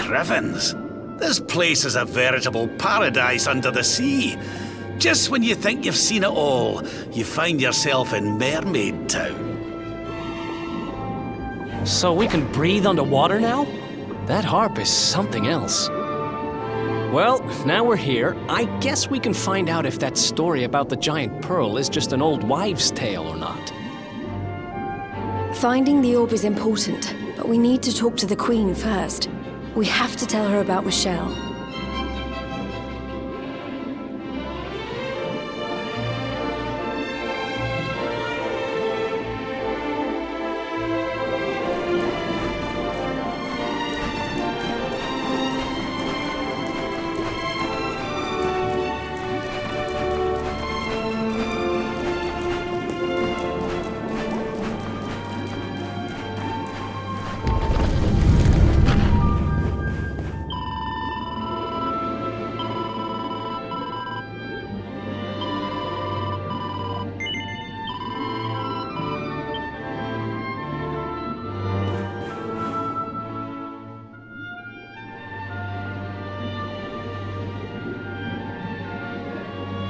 Griffins, this place is a veritable paradise under the sea. Just when you think you've seen it all, you find yourself in Mermaid Town. So we can breathe underwater now? That harp is something else. Well, now we're here. I guess we can find out if that story about the giant pearl is just an old wives' tale or not. Finding the orb is important, but we need to talk to the Queen first. We have to tell her about Michelle.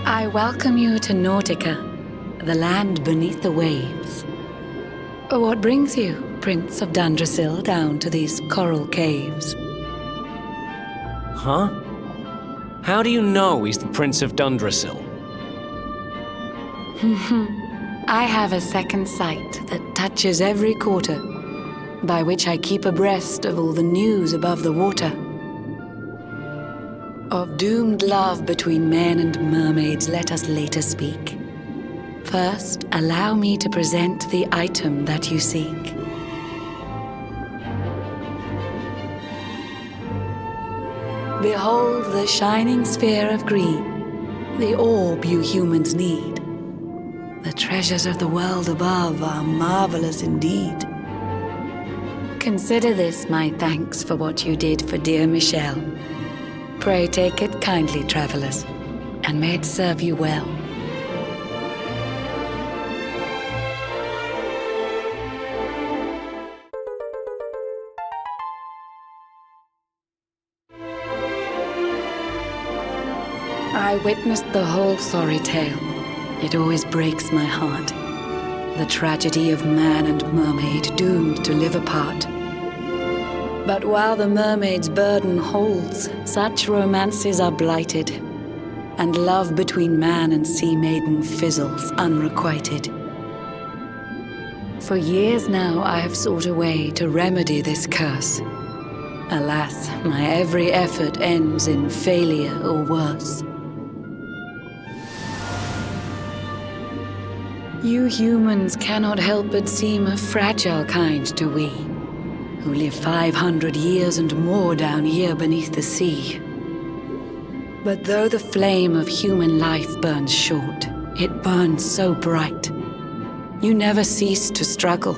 I welcome you to Nautica, the land beneath the waves. What brings you, Prince of Dundrasil, down to these coral caves? Huh? How do you know he's the Prince of Dundrasil? I have a second sight that touches every quarter, by which I keep abreast of all the news above the water. Of doomed love between men and mermaids, let us later speak. First, allow me to present the item that you seek. Behold the shining sphere of green, the orb you humans need. The treasures of the world above are marvelous indeed. Consider this my thanks for what you did for dear Michelle. Pray take it kindly, travelers, and may it serve you well. I witnessed the whole sorry tale. It always breaks my heart. The tragedy of man and mermaid doomed to live apart. But while the mermaid's burden holds, such romances are blighted. and love between man and sea maiden fizzles unrequited. For years now I have sought a way to remedy this curse. Alas, my every effort ends in failure or worse. You humans cannot help but seem a fragile kind to we, who live 500 years and more down here beneath the sea. But though the flame of human life burns short, it burns so bright. You never cease to struggle.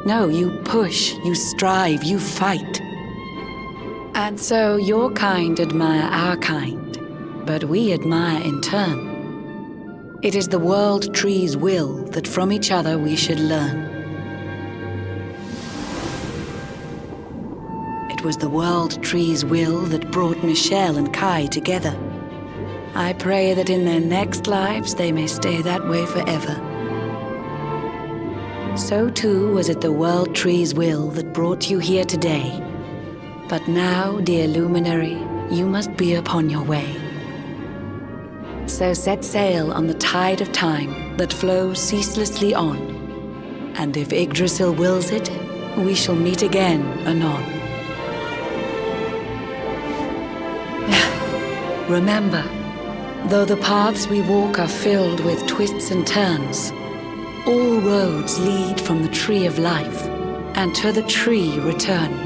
No, you push, you strive, you fight. And so your kind admire our kind, but we admire in turn. It is the World Tree's will that from each other we should learn. It was the World Tree's will that brought Michelle and Kai together. I pray that in their next lives they may stay that way forever. So too was it the World Tree's will that brought you here today. But now, dear Luminary, you must be upon your way. So set sail on the tide of time that flows ceaselessly on. And if Yggdrasil wills it, we shall meet again anon. Remember, though the paths we walk are filled with twists and turns, all roads lead from the Tree of Life, and to the tree return.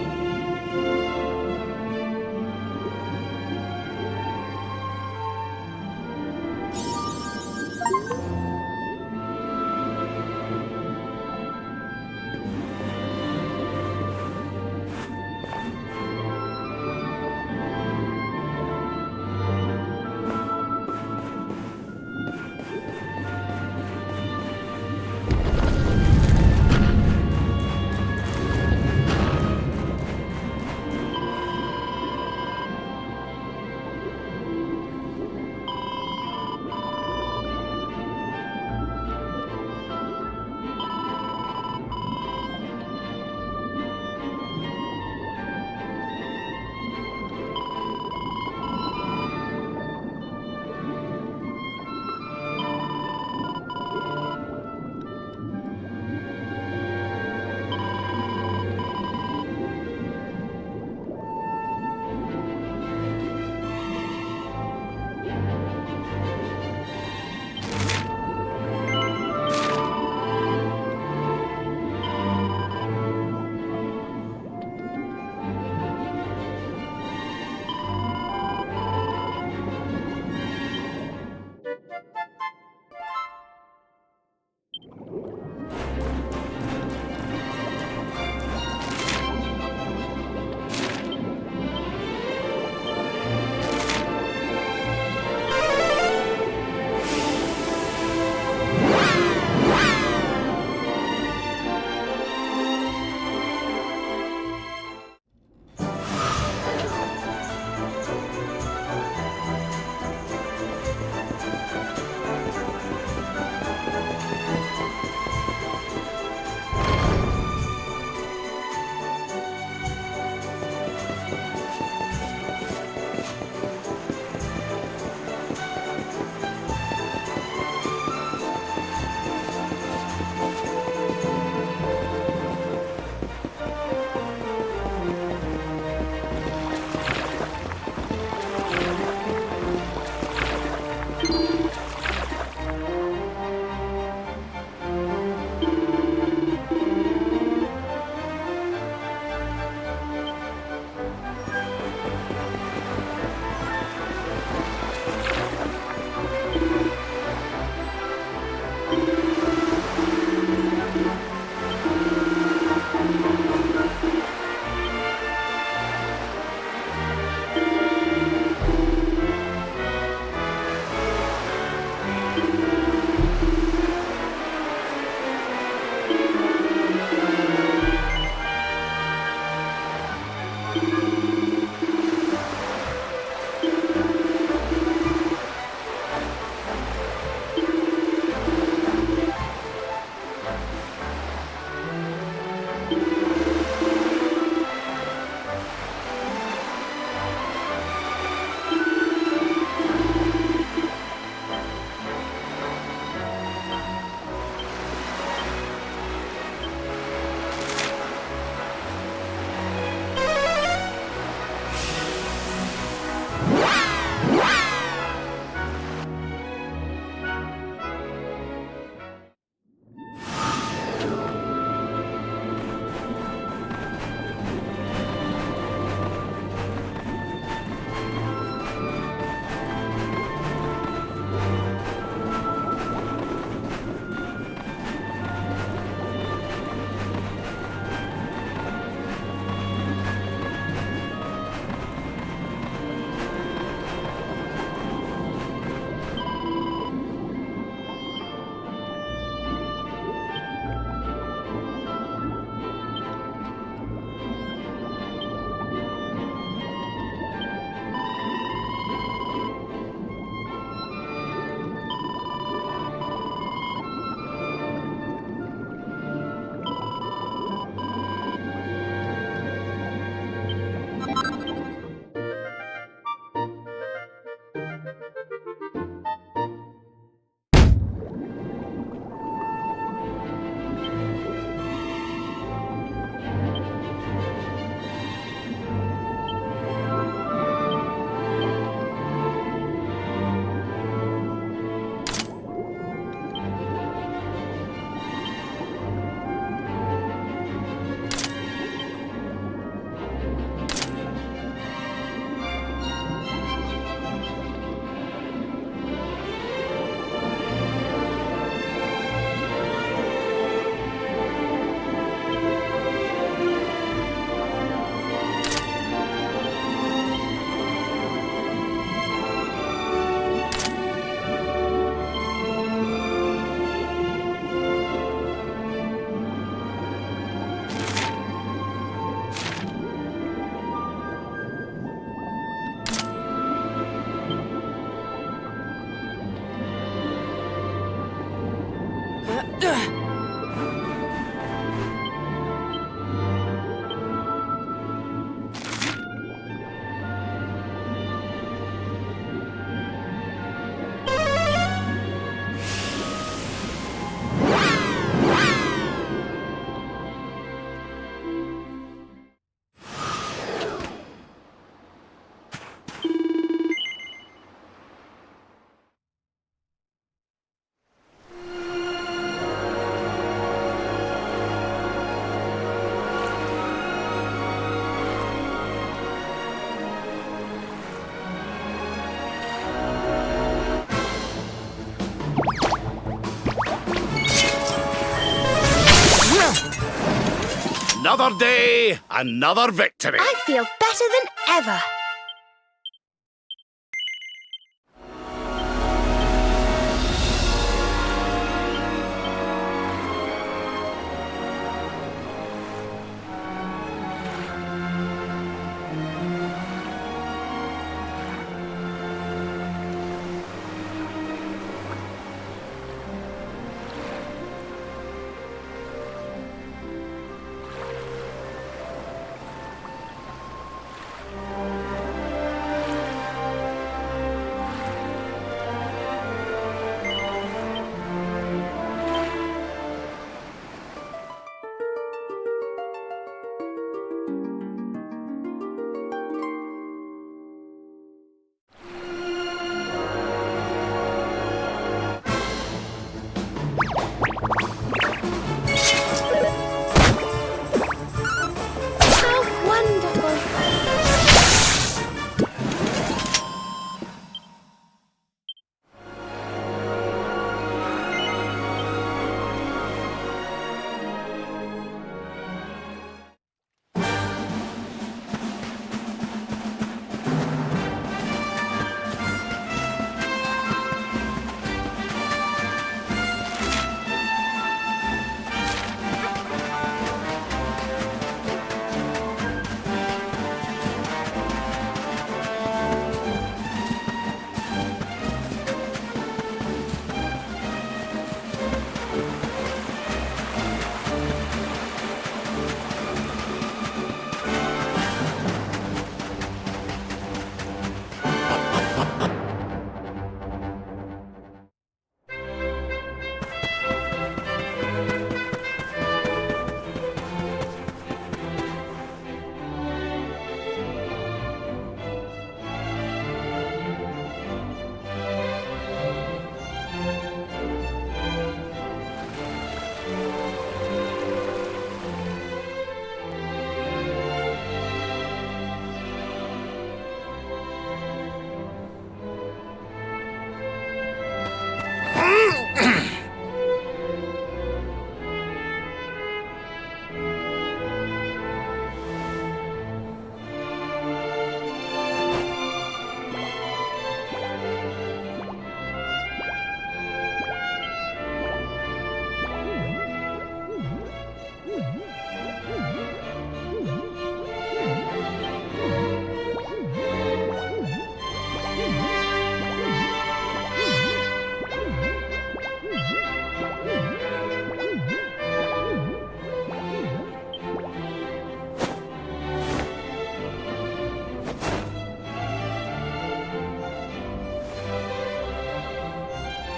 Another day, another victory. I feel better than ever.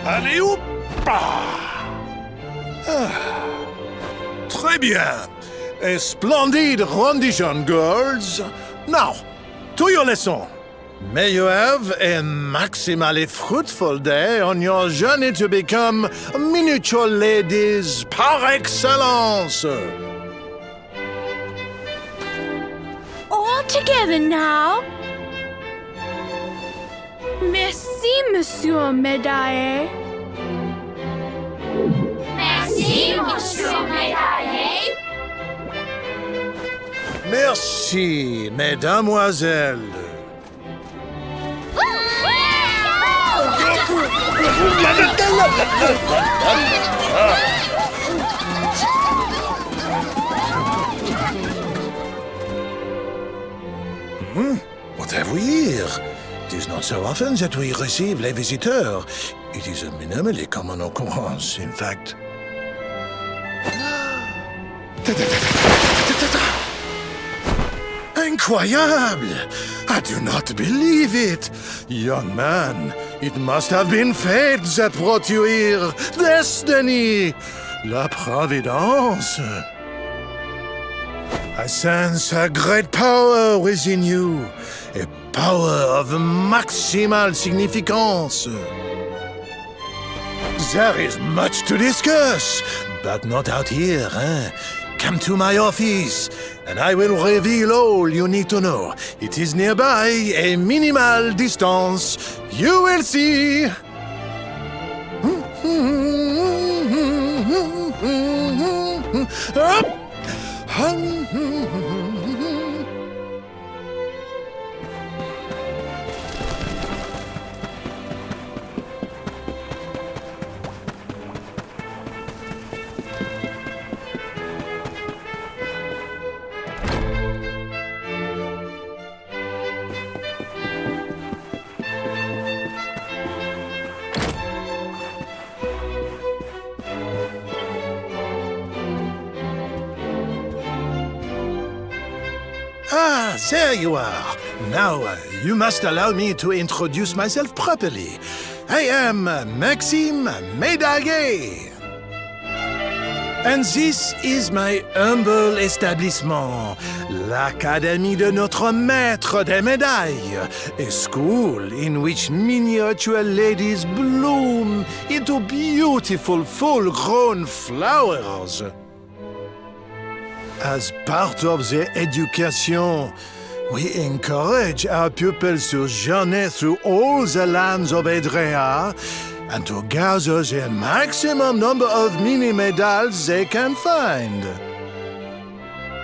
Allez, hop! Très bien. A splendid rendition, girls. Now, to your lesson. May you have a maximally fruitful day on your journey to become miniature ladies par excellence. All together now. Merci, Monsieur Médaille. Merci, Monsieur Médaille. Merci, mesdamoiselles. What have we here? It is not so often that we receive les visiteurs. It is a minimally common occurrence, in fact. Incroyable! I do not believe it! Young man, it must have been fate that brought you here! Destiny! La Providence! I sense a great power within you. A power of maximal significance. There is much to discuss, but not out here, eh? Come to my office, and I will reveal all you need to know. It is nearby, a minimal distance. You will see. Ah, there you are. Now, you must allow me to introduce myself properly. I am Maxime Médaillé. And this is my humble establishment, l'Académie de Notre Maître des Médailles, a school in which miniature ladies bloom into beautiful full-grown flowers. As part of the education, we encourage our pupils to journey through all the lands of Edrea and to gather the maximum number of mini-medals they can find.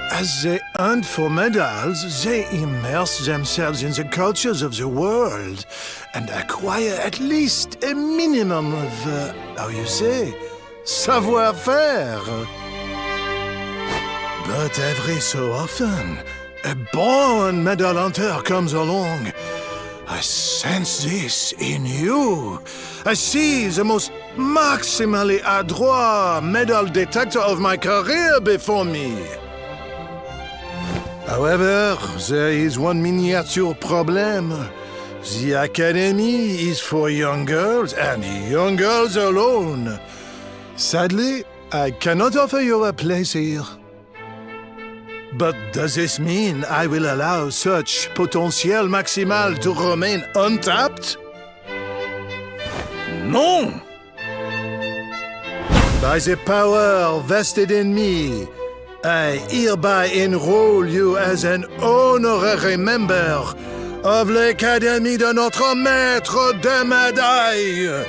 As they hunt for medals, they immerse themselves in the cultures of the world and acquire at least a minimum of, savoir-faire. But every so often, a born medal hunter comes along. I sense this in you. I see the most maximally adroit medal detector of my career before me. However, there is one miniature problem. The Academy is for young girls and young girls alone. Sadly, I cannot offer you a place here. But does this mean I will allow such potentiel maximal to remain untapped? No! By the power vested in me, I hereby enroll you as an honorary member of l'Académie de Notre Maître des Médailles.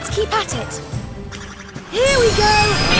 Let's keep at it. Here we go!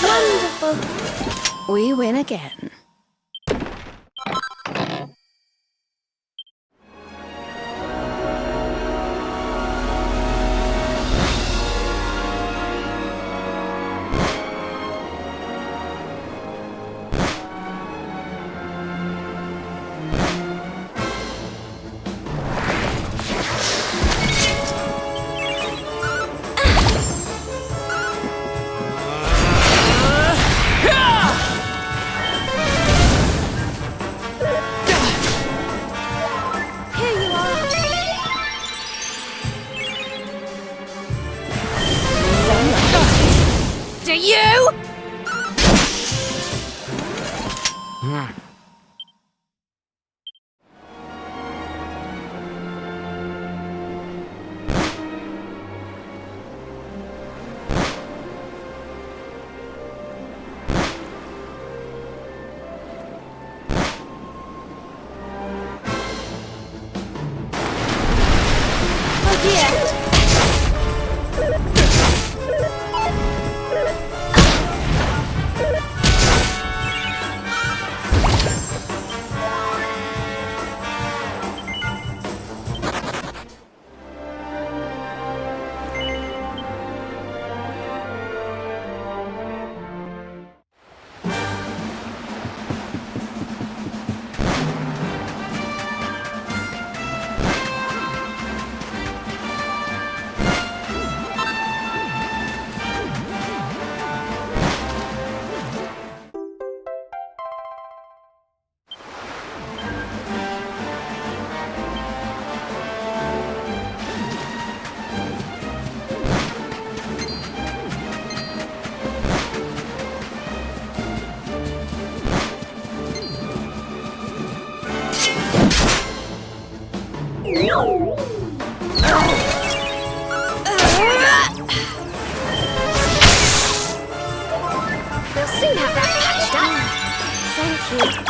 Wonderful. We win again. Do you? Oh dear. We'll soon have that patched up. Thank you.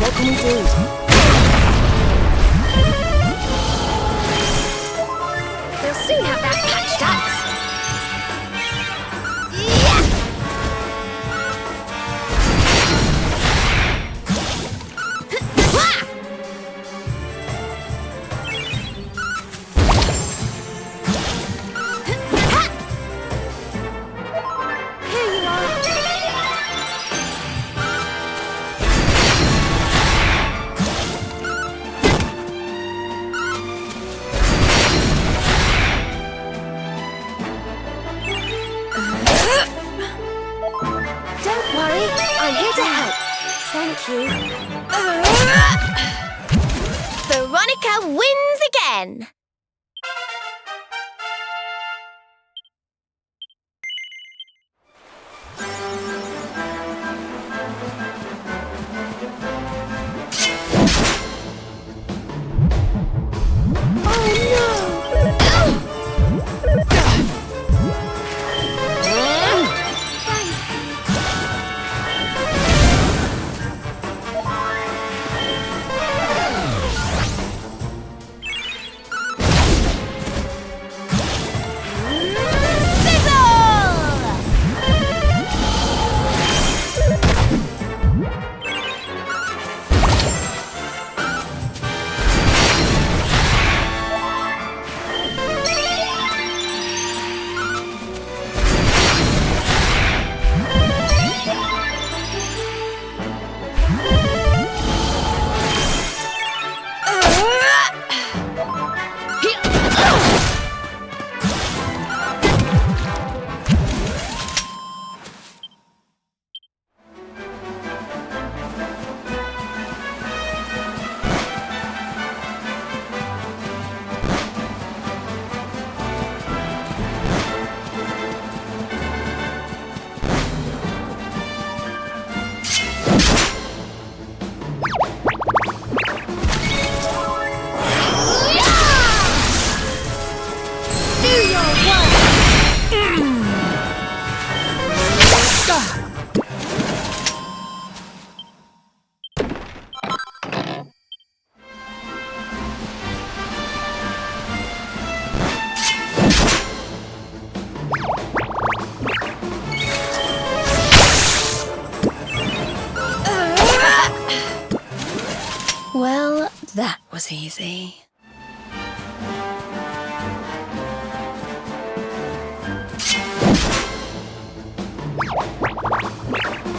What can we do? We'll soon have that patched up. Don't worry, I'm here to help. Thank you. Veronica wins again. was easy.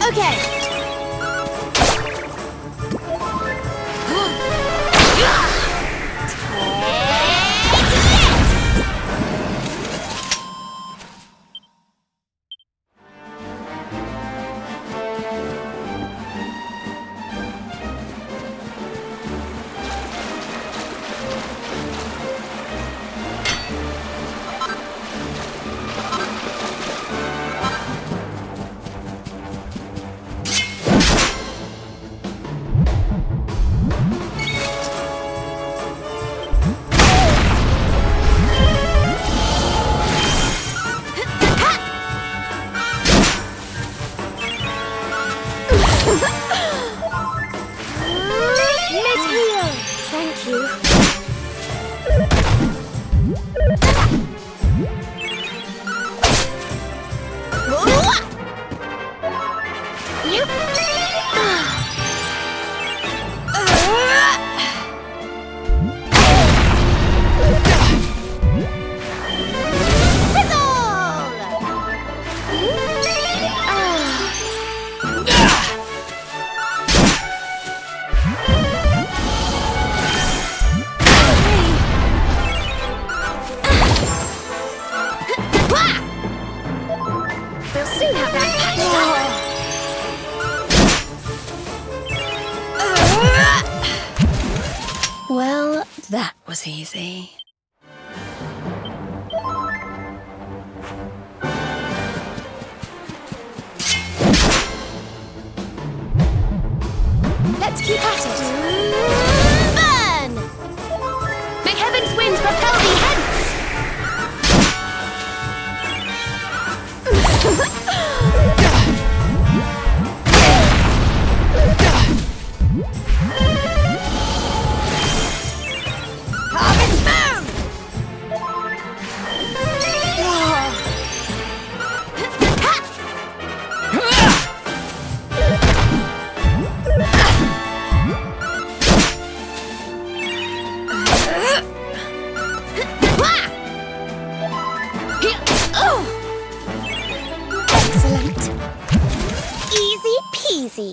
Okay. Thank you. We'll soon have that patched up. Well, that was easy. Let's keep at it. Burn! May heaven's winds propel thee hence! Harvest moon! Excellent. Easy peasy.